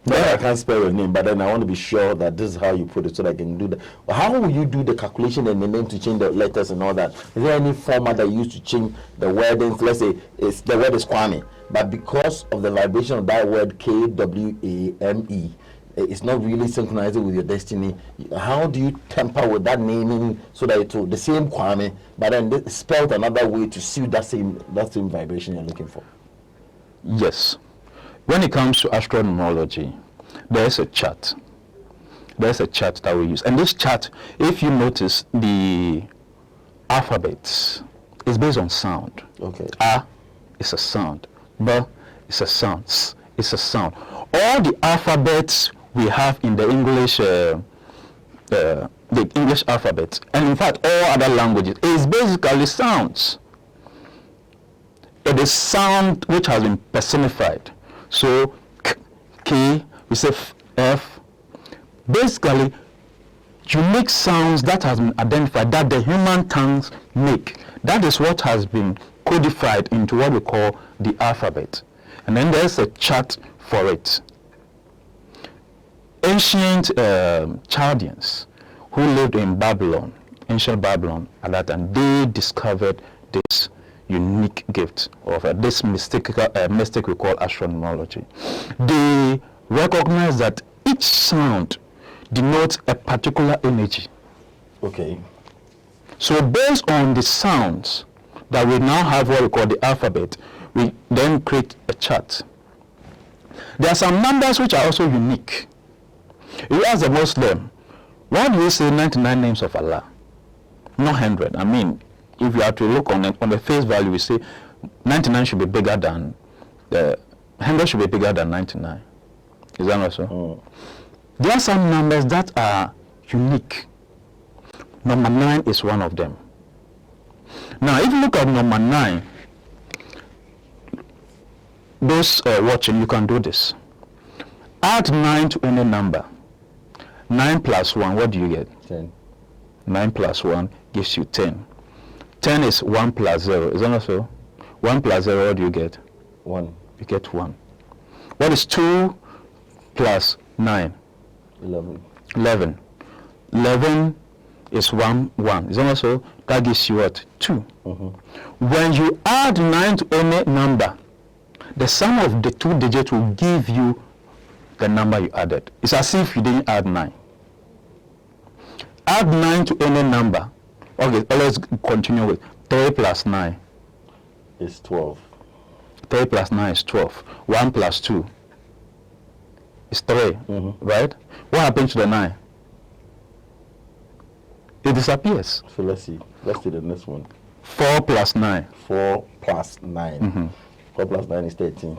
I can't spell your name, but then I want to be sure that this is how you put it so that I can do that. How will you do the calculation and the name to change the letters and all that? Is there any format that you use to change the wordings? Let's say the word is Kwame, but because of the vibration of that word Kwame, it's not really synchronizing with your destiny. How do you temper with that naming so that it's the same Kwame, but then spelled another way to suit that same vibration you're looking for? Yes. When it comes to astronomology, there's a chart. There's a chart that we use. And this chart, if you notice, the alphabets is based on sound. Okay. A is a sound. B is a sound. S is a sound. All the alphabets we have in the English alphabet, and in fact all other languages, is basically sounds. It is sound which has been personified. So K, we say F. Basically, unique sounds that has been identified that the human tongues make. That is what has been codified into what we call the alphabet. And then there's a chart for it. Ancient Chaldeans who lived in Babylon, ancient Babylon at that time, they discovered this unique gift of this mystic we call astronomology. They recognize that each sound denotes a particular energy. Okay. So based on the sounds that we now have what we call the alphabet, we then create a chart. There are some numbers which are also unique. If you ask a Muslim, why do you say 99 names of Allah? Not 100. I mean, if you have to look on the face value, we say 99 should be bigger than 100 should be bigger than 99. Is that not so? There are some numbers that are unique. Number 9 is one of them. Now, if you look at number 9, those watching, you can do this. Add 9 to any number. 9 plus 1, what do you get? 10. 9 plus 1 gives you 10. 10 is 1 plus 0. Is that not so? 1 plus 0, what do you get? 1. You get 1. What is 2 plus 9? 11. 11. 11 is 1, 1. Is that not so? That gives you what? 2. When you add 9 to any number, the sum of the 2 digits will give you the number you added. It's as if you didn't add 9. Add 9 to any number. Okay, let's continue with 3 plus 9. Is 12. 3 plus 9 is 12. 1 plus 2 is 3, right? What happened to the 9? It disappears. So let's see. Let's do the next one. 4 plus 9. 4 plus 9. 4 plus 9 is 13.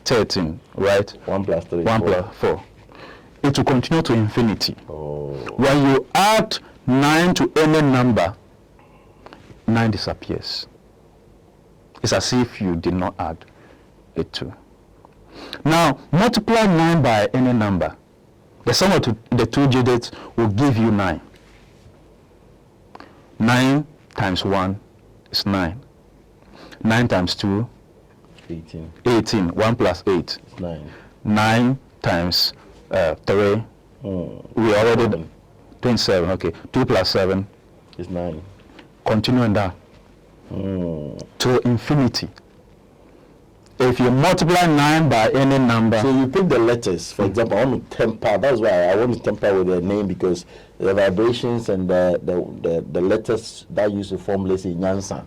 13, right? 1 plus 3 is 1 4. plus 4. It will continue to infinity. Oh. When you add 9 to any number, 9 disappears. It's as if you did not add it to. Now, multiply 9 by any number. The sum of the 2 digits will give you 9. 9 times 1 is 9. 9 times 2, 18. 18. 1 plus 8. It's 9. 9 times 3. We already 27. Okay. 2 plus 7 is 9. Continuing that to infinity. If you multiply 9 by any number, So you pick the letters. For example, I want to temper. That's why I want to temper with the name, because the vibrations and the letters that used to form, let's say, Nyansa.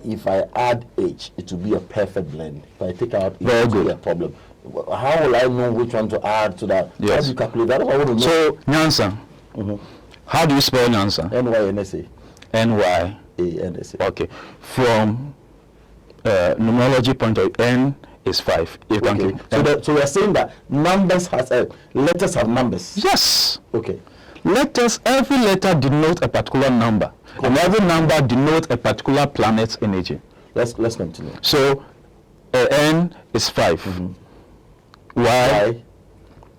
If I add H, it will be a perfect blend. If I take out H, Very it will be good. a problem. How will I know which one to add to that? Yes. How do you calculate that? I want to know. so Nyansa. How do you spell Nyansa? NYNSA. NY. A. Okay. From numerology point of view, N is 5. You can Okay. So we are saying that numbers has letters have numbers. yes. Okay. Letters, every letter denotes a particular number, and every number denotes a particular planet's energy. Let's continue. So N is 5. Y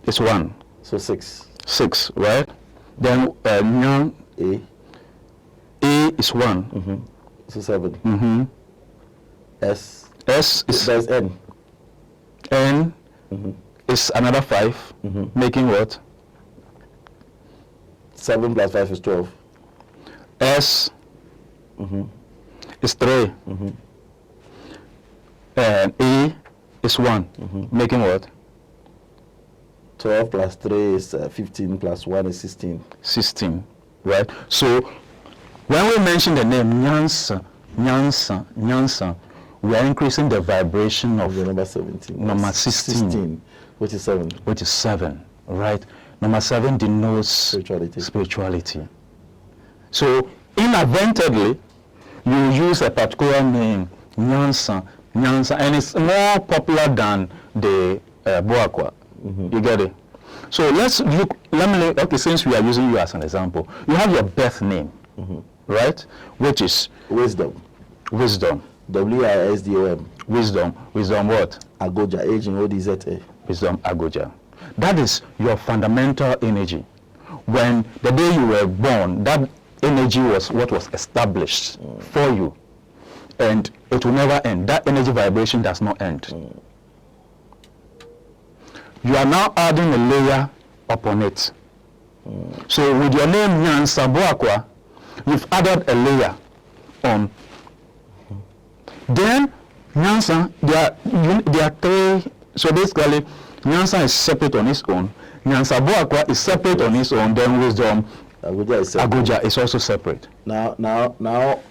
is 1. So 6. 6, right? Then Nyan, A. A is 1. So 7. S. S is There's N. N is another 5, making what? 7 plus 5 is 12. S is 3. And E is 1, making what? 12 plus 3 is 15 plus 1 is 16. 16, right? So when we mention the name Nyansa, Nyansa, Nyansa, we are increasing the vibration of The number 17. Number 16. Which is 7. which is 7, right? Number 7 denotes Spirituality. spirituality. So inadvertently, you use a particular name, Nyansa, Nyansa, and it's more popular than the Boakwa. You get it? So let's look, okay, since we are using you as an example, you have your birth name, right? Which is Wisdom. wisdom. WISDOM. Wisdom. Wisdom what? Agoja. Aging ODZA. Wisdom Agoja. That is your fundamental energy. When the day you were born, that energy was what was established for you. And it will never end. That energy vibration does not end. You are now adding a layer upon it. So with your name Nyansa Boakwa, you've added a layer on. Then Nyansa, there are 3. So basically, Nyansa is separate on its own. Nyansa Boakwa is separate on its own. Then Wisdom Agoja is separate. Agoja is also separate. Now,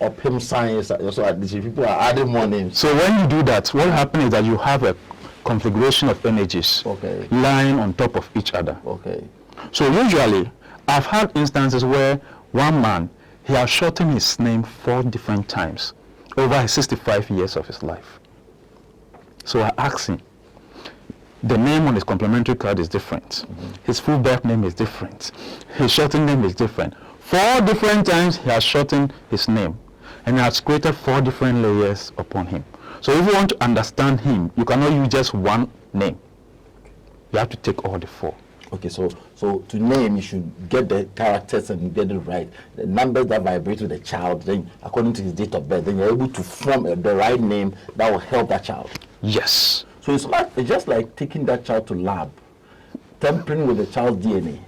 Opim science. Also, people are adding more names. So when you do that, what happens is that you have a configuration of energies lying on top of each other. Okay. So usually, I've had instances where one man, he has shortened his name 4 different times over his 65 years of his life. So I asked him, the name on his complementary card is different. His full birth name is different. His shortened name is different. 4 different times he has shortened his name, and he has created 4 different layers upon him. So if you want to understand him, you cannot use just one name. You have to take all the 4. Okay, so to name, you should get the characters and get it right. The numbers that vibrate with the child, then according to his date of birth, then you're able to form the right name that will help that child. Yes. So it's just like taking that child to lab, tampering with the child's DNA.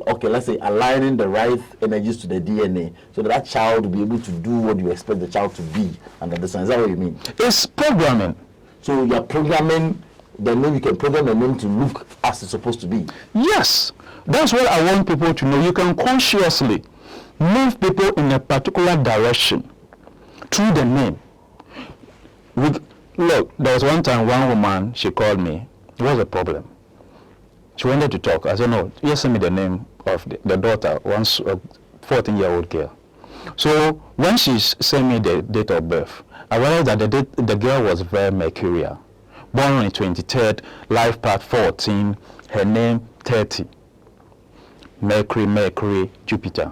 Okay, let's say aligning the right energies to the DNA, so that child will be able to do what you expect the child to be under the sun. Is that what you mean? It's programming. So you're programming the name. You can program the name to look as it's supposed to be. Yes. That's what I want people to know. You can consciously move people in a particular direction through the name. Look, there was one time one woman, she called me. It was a problem. She wanted to talk. I said, no, just send me the name of the daughter, once a 14-year-old girl. So when she sent me the date of birth, I realized that the girl was very mercurial. Born on the 23rd, life path 14, her name 30. Mercury, Jupiter.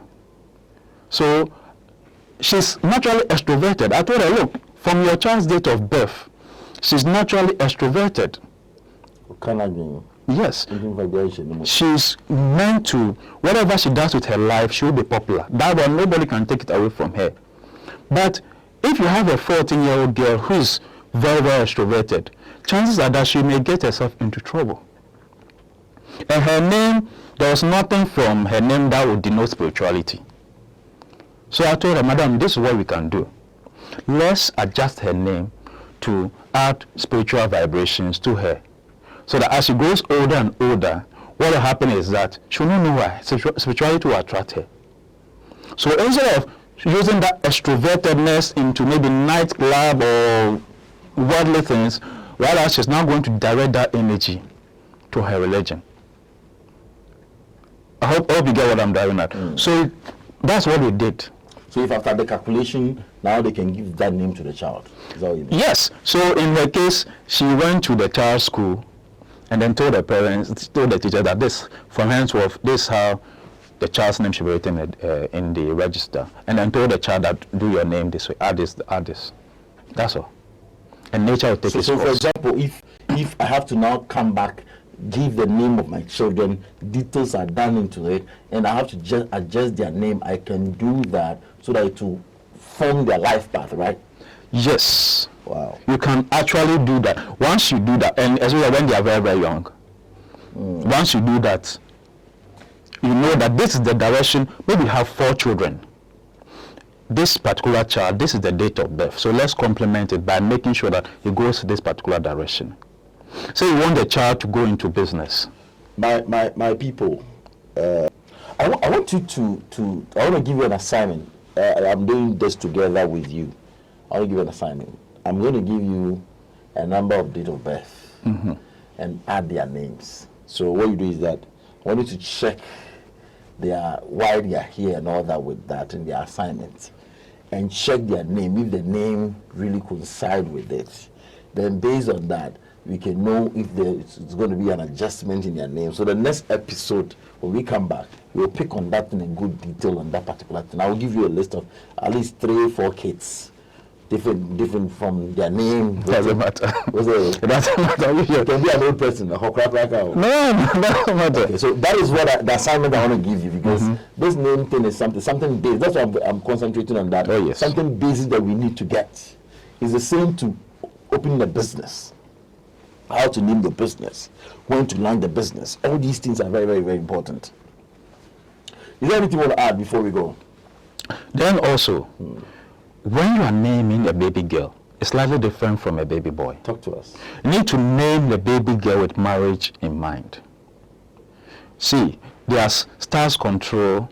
So she's naturally extroverted. I told her, look, from your child's date of birth, she's naturally extroverted. Yes. She's meant to, whatever she does with her life, she will be popular. That one, nobody can take it away from her. But if you have a 14-year-old girl who is very, very extroverted, chances are that she may get herself into trouble. And her name, there was nothing from her name that would denote spirituality. So I told her, madam, this is what we can do. let's adjust her name to add spiritual vibrations to her. So that as she grows older and older, what will happen is that she will not know why. Spirituality will attract her. So instead of using that extrovertedness into maybe nightclub or worldly things, rather she's now going to direct that energy to her religion. I hope you get what I'm driving at. So that's what we did. So if after the calculation, now they can give that name to the child. Is that what you mean? Yes. So in her case, she went to the child's school and then told the parents, told the teacher that this, from henceforth, this is how the child's name should be written in the register. And then told the child that do your name this way, add this, add this. That's all. And nature will take its course. So for example, if I have to now come back, give the name of my children, details are done into it, and I have to just adjust their name, I can do that so that it will form their life path, right? Yes. Wow. You can actually do that. Once you do that, and especially when they are very, very young, once you do that, you know that this is the direction. Maybe you have 4 children. This particular child, this is the date of birth. So let's complement it by making sure that it goes this particular direction. So you want the child to go into business. My people, I want you to I want to give you an assignment. I'm doing this together with you. I want to give you an assignment. I'm going to give you a number of date of birth and add their names. So what you do is that I want you to check why they are here and all that with that in their assignments, and check their name. If the name really coincides with it, then based on that, we can know if it's going to be an adjustment in their name. So the next episode, when we come back, we'll pick on that in a good detail on that particular thing. I will give you a list of at least 3 or 4 kids, different from their name. Doesn't matter. It doesn't matter. It can be an old person, a hawk like No, doesn't matter. Okay, so that is what the assignment I want to give you, because this name thing is something basic. That's why I'm concentrating on that. Oh, yes. Something basic that we need to get. It's the same to opening a business. How to name the business, when to launch the business. All these things are very, very, very important. Is there anything you want to add before we go? Then also, when you are naming a baby girl, it's slightly different from a baby boy. Talk to us. You need to name the baby girl with marriage in mind. See, there's stars control,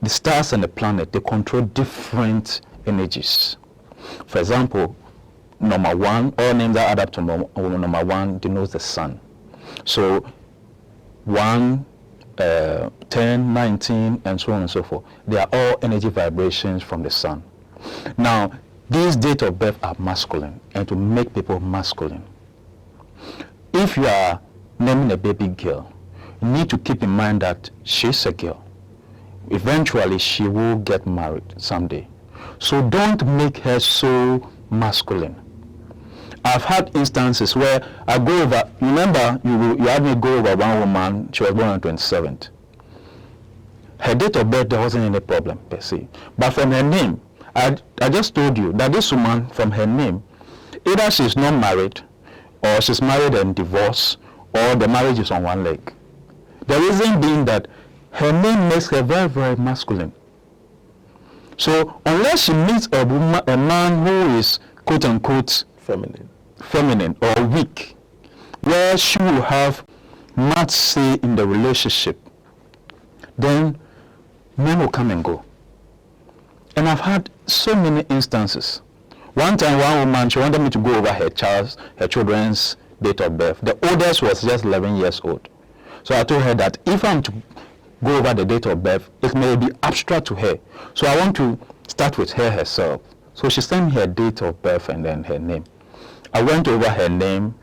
the stars and the planet, they control different energies. For example, number 1, all names that add up to number 1 denotes the sun. So 1, 10, 19, and so on and so forth. They are all energy vibrations from the sun. Now, these dates of birth are masculine, and to make people masculine. If you are naming a baby girl, you need to keep in mind that she's a girl. Eventually, she will get married someday. So don't make her so masculine. I've had instances where I go over, remember you had me go over one woman, she was born on 27th. Her date of birth, there wasn't any problem per se. But from her name, I just told you that this woman, from her name, either she's not married, or she's married and divorced, or the marriage is on one leg. The reason being that her name makes her very, very masculine. So unless she meets a man who is quote unquote feminine or weak, where she will have much say in the relationship, then men will come and go. And I've had so many instances. One time, one woman, she wanted me to go over her children's date of birth. The oldest was just 11 years old. So I told her that if I'm to go over the date of birth, it may be abstract to her. So I want to start with her herself. So she sent me her date of birth and then her name. I went over her name,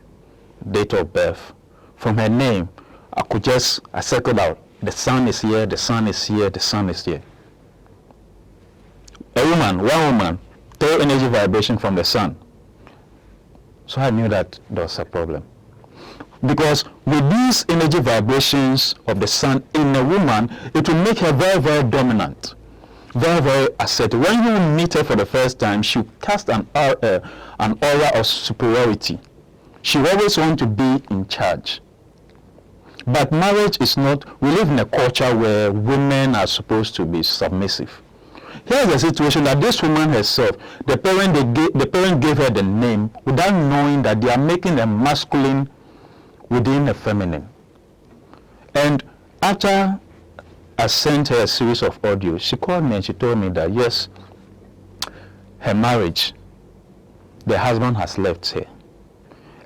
date of birth. From her name, I circled out, the sun is here, the sun is here, the sun is here. One woman, 3 energy vibration from the sun. So I knew that there was a problem. Because with these energy vibrations of the sun in a woman, it will make her very, very dominant, very, very assertive. When you meet her for the first time, she'll cast an aura of superiority. She always wants to be in charge. But marriage is not, we live in a culture where women are supposed to be submissive. here's the situation that this woman herself, the parent gave her the name without knowing that they are making a masculine within a feminine. And after I sent her a series of audio, she called me and she told me that yes, her marriage, the husband has left her.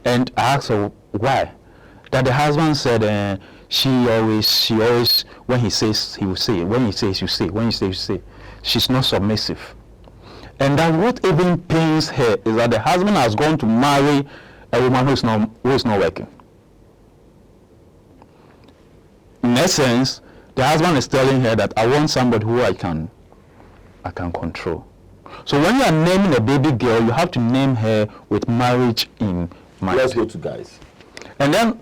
And I asked her why. That the husband said she always, when he says, he will say, when he says, you say, when he says, you say. She's not submissive. And that what even pains her is that the husband has gone to marry a woman who is not working. In essence, the husband is telling her that I want somebody who I can control. So when you are naming a baby girl, you have to name her with marriage in mind. Let's go to guys. And then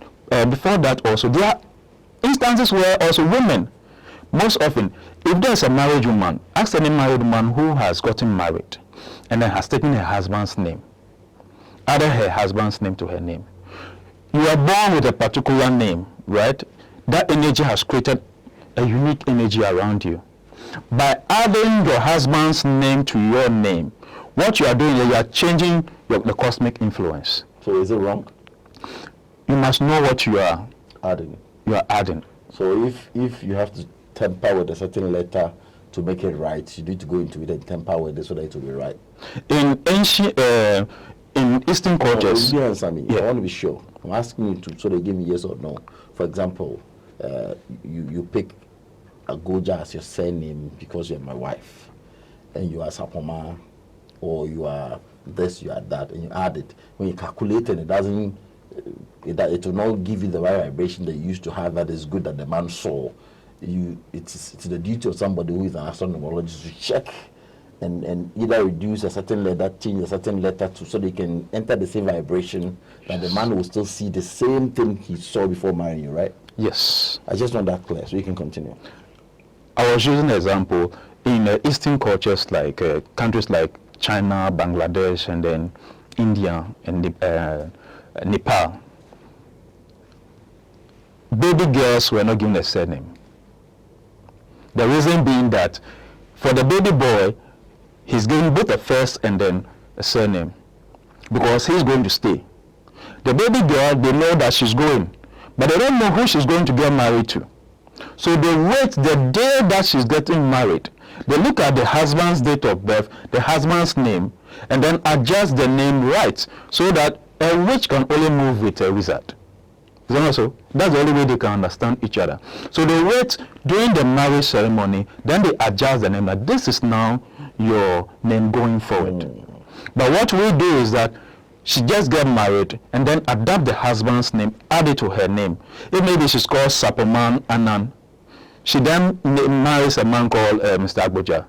before that also, there are instances where also women, most often, if there's a married woman, ask any married woman who has gotten married and then has taken her husband's name, added her husband's name to her name. You are born with a particular name, right? That energy has created a unique energy around you. By adding your husband's name to your name, what you are doing is you are changing the cosmic influence. So is it wrong? You must know what you are Adding. You are adding. So if you have to temper with a certain letter to make it right, you need to go into it and temper with it so that it will be right. In ancient, in Eastern cultures, You answer me. I want to be sure. I'm asking you to so they give me yes or no. For example, you pick Agoja as your surname because you're my wife, and you are Sapoma, or you are this, you are that, and you add it. When you calculate and it doesn't, it will not give you the right vibration that you used to have that is good that the man saw. It's the duty of somebody who is an astronomologist to check and either reduce a certain letter, change a certain letter to so they can enter the same vibration, and the man will still see the same thing he saw before marrying you, right? yes. I just want that clear so you can continue. I was using an example in Eastern cultures like countries like China, Bangladesh, and then India and Nepal. Baby girls were not given a surname. The reason being that for the baby boy, he's given both a first and then a surname because he's going to stay. The baby girl, they know that she's going, but they don't know who she's going to get married to. So they wait the day that she's getting married. They look at the husband's date of birth, the husband's name, and then adjust the name right so that a witch can only move with a wizard. Is that so? That's the only way they can understand each other. So they wait during the marriage ceremony, then they adjust the name. That this is now your name going forward. But what we do is that she just get married and then adapt the husband's name, add it to her name. If maybe she's called Sapoman Anan, she then marries a man called Mr. Agboja.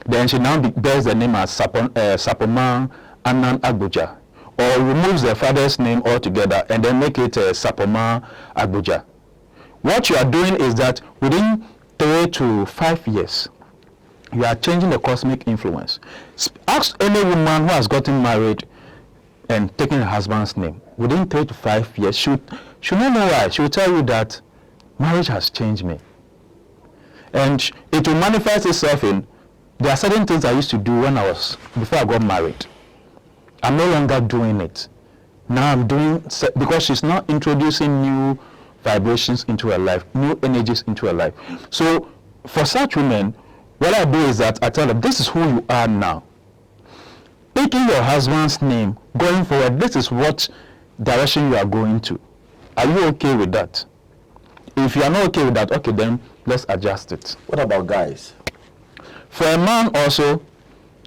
Then she now bears the name as Sapoman Anan Agboja, or removes the father's name altogether and then make it Sapoman Agboja. What you are doing is that within 3 to 5 years, you are changing the cosmic influence. Ask any woman who has gotten married and taking her husband's name. Within 3 to 5 years, she not know why. She will tell you that marriage has changed me. And it will manifest itself in, there are certain things I used to do before I got married. I'm no longer doing it. Now I'm doing, because she's not introducing new vibrations into her life, new energies into her life. So for such women, what I do is that I tell them, this is who you are now. Picking your husband's name, going forward, this is what direction you are going to. Are you okay with that? If you are not okay with that, okay, then let's adjust it. What about guys? For a man also,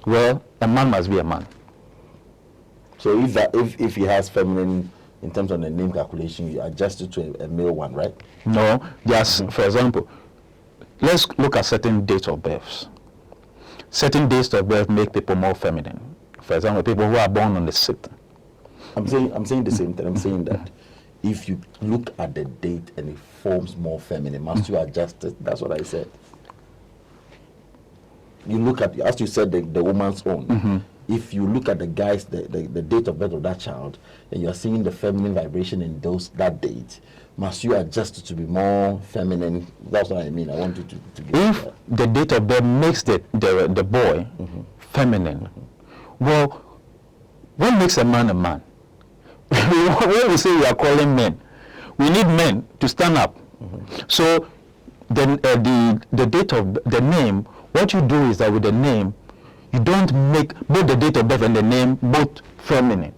well, a man must be a man. So if he has feminine in terms of the name calculation, you adjust it to a male one, right? No, just for example, let's look at certain dates of births. Certain dates of birth make people more feminine. For example, people who are born on the 6th. I'm saying the same thing. I'm saying that if you look at the date and it forms more feminine, must you adjust it? That's what I said. You look at, as you said, the woman's own. if you look at the date of birth of that child, and you're seeing the feminine vibration in that date, must you adjust it to be more feminine? That's what I mean. I want you to get if that. The date of birth makes the boy feminine, well, what makes a man a man? When we say we are calling men, we need men to stand up. So then the date of the name, what you do is that with the name, you don't make both the date of birth and the name both feminine.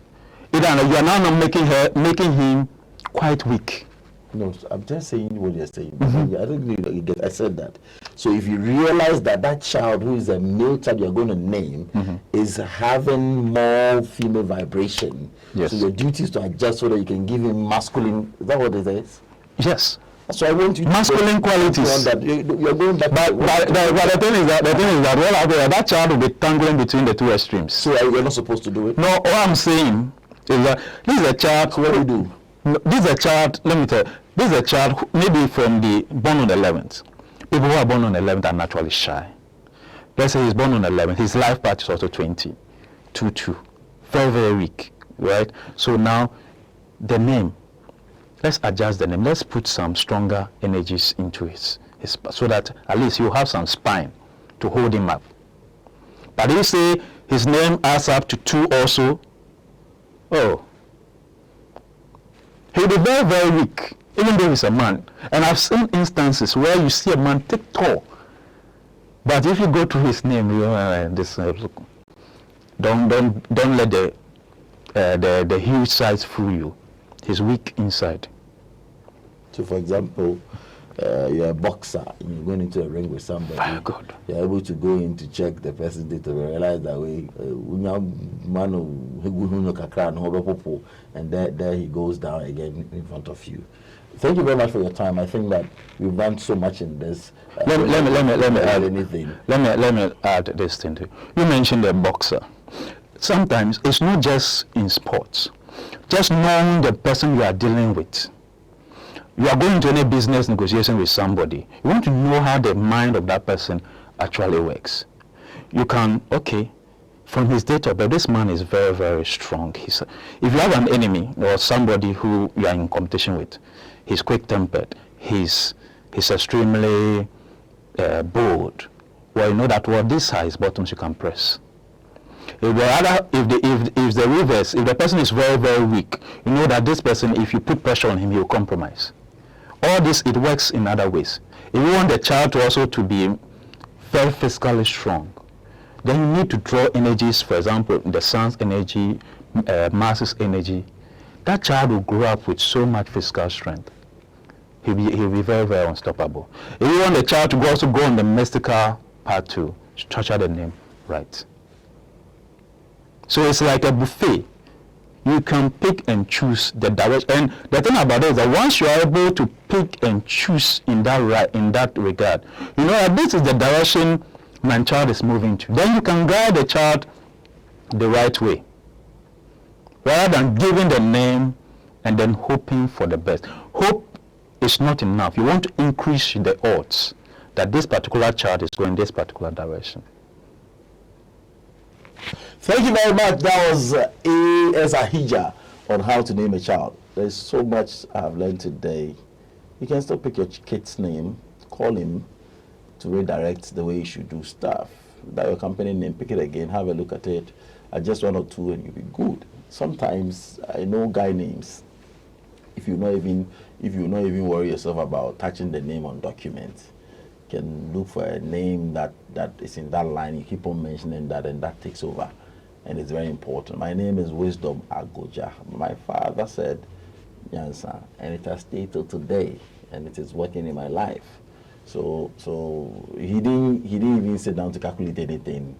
You are now making him quite weak. No, I'm just saying what you're saying. I don't think you get. I said that. So if you realize that child who is a male child you're going to name is having more female vibration, yes. So your duty is to adjust so that you can give him masculine. Is that what it is? Yes. So I want you to masculine qualities. That you're going back. But the thing is that that child will be tangling between the two extremes. So you're not supposed to do it. No, all I'm saying is that this is a child. So what do you do? This is a child, let me tell you, this is a child maybe from the born on the 11th. People who are born on the 11th are naturally shy. Let's say he's born on the 11th, his life path is also 20, 2. Very, very weak, right? So now, the name, let's adjust the name. Let's put some stronger energies into his so that at least he'll have some spine to hold him up. But you say his name adds up to 2 also, oh, he'll be very, very weak, even though he's a man. And I've seen instances where you see a man take tall, but if you go to his name, you don't let the huge size fool you. He's weak inside. So, for example, you're a boxer and you're going into a ring with somebody. Very good. You're able to go in to check the person's data and realize that way, and there he goes down again in front of you. Thank you very much for your time. I think that we've done so much in this. Let me add anything. Let me add this thing to you. You mentioned a boxer. Sometimes it's not just in sports. Just knowing the person you are dealing with. You are going to any business negotiation with somebody. You want to know how the mind of that person actually works. You can, okay, from his date of birth, this man is very, very strong. If you have an enemy or somebody who you are in competition with, he's quick-tempered, he's extremely bold. Well, you know that these are his buttons you can press. If the reverse, if the person is very, very weak, you know that this person, if you put pressure on him, he will compromise. All this, it works in other ways. If you want the child to also to be very physically strong, then you need to draw energies, for example, the sun's energy, Mars's energy. That child will grow up with so much physical strength. He'll be very, very unstoppable. If you want the child to also go on the mystical part to structure the name right. So it's like a buffet. You can pick and choose the direction. And the thing about it is that once you are able to pick and choose in that regard, you know that this is the direction my child is moving to. Then you can guide the child the right way, rather than giving the name and then hoping for the best. Hope is not enough. You want to increase the odds that this particular child is going this particular direction. Thank you very much. That was A S Ahija on how to name a child. There's so much I've learned today. You can still pick your kid's name, call him to redirect the way you should do stuff. That your company name, pick it again, have a look at it, adjust 1 or 2, and you'll be good. Sometimes I know guy names. If you not even worry yourself about touching the name on documents, you can look for a name that is in that line. You keep on mentioning that, and that takes over. And it's very important. My name is Wisdom Agoja. My father said Nyansa, and it has stayed till today, and it is working in my life. So he didn't even sit down to calculate anything.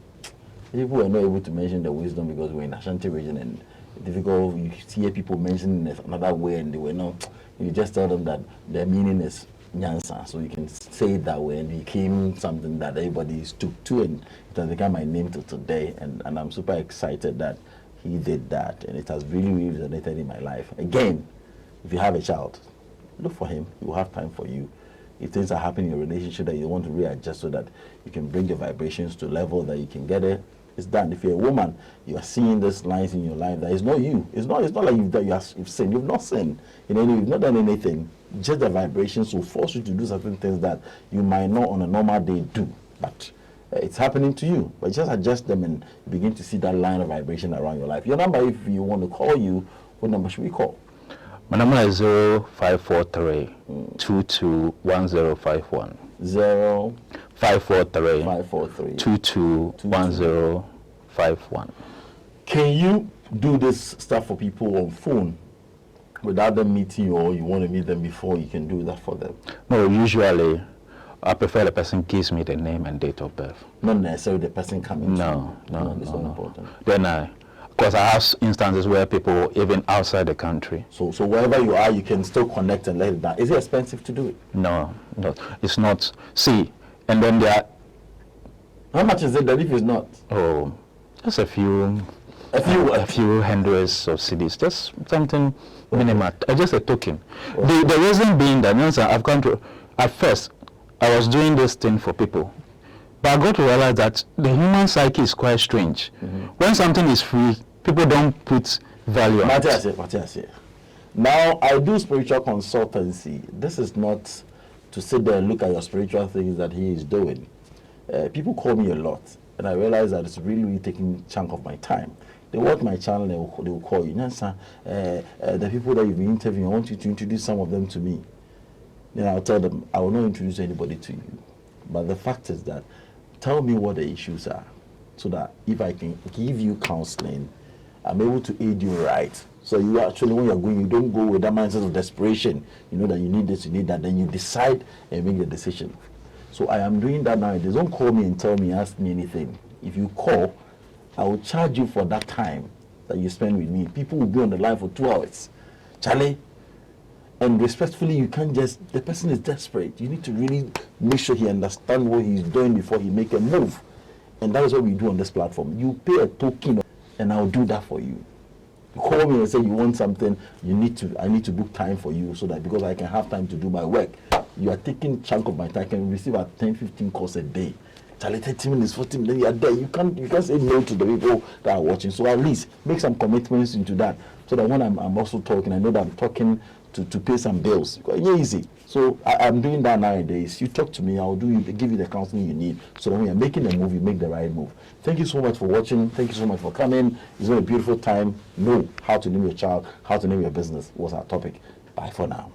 People were not able to mention the wisdom because we're in Ashanti region, and difficult. You hear people mentioning it another way, and they were not. You just tell them that their meaning is Nyansa, so you can say it that way, and it became something that everybody took to, and it has become my name till today. And I'm super excited that he did that, and it has really, really resonated in my life. Again, if you have a child, look for him. He will have time for you. If things are happening in your relationship that you want to readjust so that you can bring your vibrations to a level that you can get it, It's done. If you're a woman, you are seeing these lines in your life that is not you. It's not like you've sinned. You've not sinned. You've not done anything. Just the vibrations will force you to do certain things that you might not on a normal day do. But it's happening to you. But just adjust them and begin to see that line of vibration around your life. Your number, if you want to call you, what number should we call? My number is 0543 221051. 0543 221051. Can you do this stuff for people on phone without them meeting you, or you want to meet them before you can do that for them? No, usually I prefer the person gives me the name and date of birth. Not necessarily the person coming to you. No. It's not important. Then because I have instances where people, even outside the country. So wherever you are, you can still connect and let it down. Is it expensive to do it? No, it's not. See, and then there are... How much is it that if it's not? Oh, just a few hundreds of CDs, just something minimal, just a token. Okay. The reason being that, I've gone to, at first, I was doing this thing for people. But I got to realize that the human psyche is quite strange. When something is free, people don't put value on it. Now, I do spiritual consultancy. This is not to sit there and look at your spiritual things that he is doing. People call me a lot, and I realize that it's really taking a chunk of my time. They watch my channel, they will call you. The people that you've been interviewing, I want you to introduce some of them to me. Then I'll tell them, I will not introduce anybody to you. But the fact is that, tell me what the issues are, so that if I can give you counseling, I'm able to aid you right. So you actually, when you're going, you don't go with that mindset of desperation. You know that you need this, you need that. Then you decide and make the decision. So I am doing that now. They don't call me and tell me, ask me anything. If you call, I will charge you for that time that you spend with me. People will be on the line for 2 hours. Charlie, and respectfully, you can't just, the person is desperate. You need to really make sure he understands what he's doing before he make a move. And that is what we do on this platform. You pay a token and I'll do that for you. You call me and say you want something, I need to book time for you so that because I can have time to do my work. You are taking a chunk of my time. I can receive at 10-15 calls a day. Charlie, 30 minutes, 40 minutes, you are there. You can't say no to the people that are watching. So at least make some commitments into that. So that when I'm also talking, I know that I'm talking to pay some bills. Yeah, easy. So I'm doing that nowadays. You talk to me, I'll give you the counseling you need. So when you're making a move, you make the right move. Thank you so much for watching. Thank you so much for coming. It's been a beautiful time. Know how to name your child, how to name your business was our topic. Bye for now.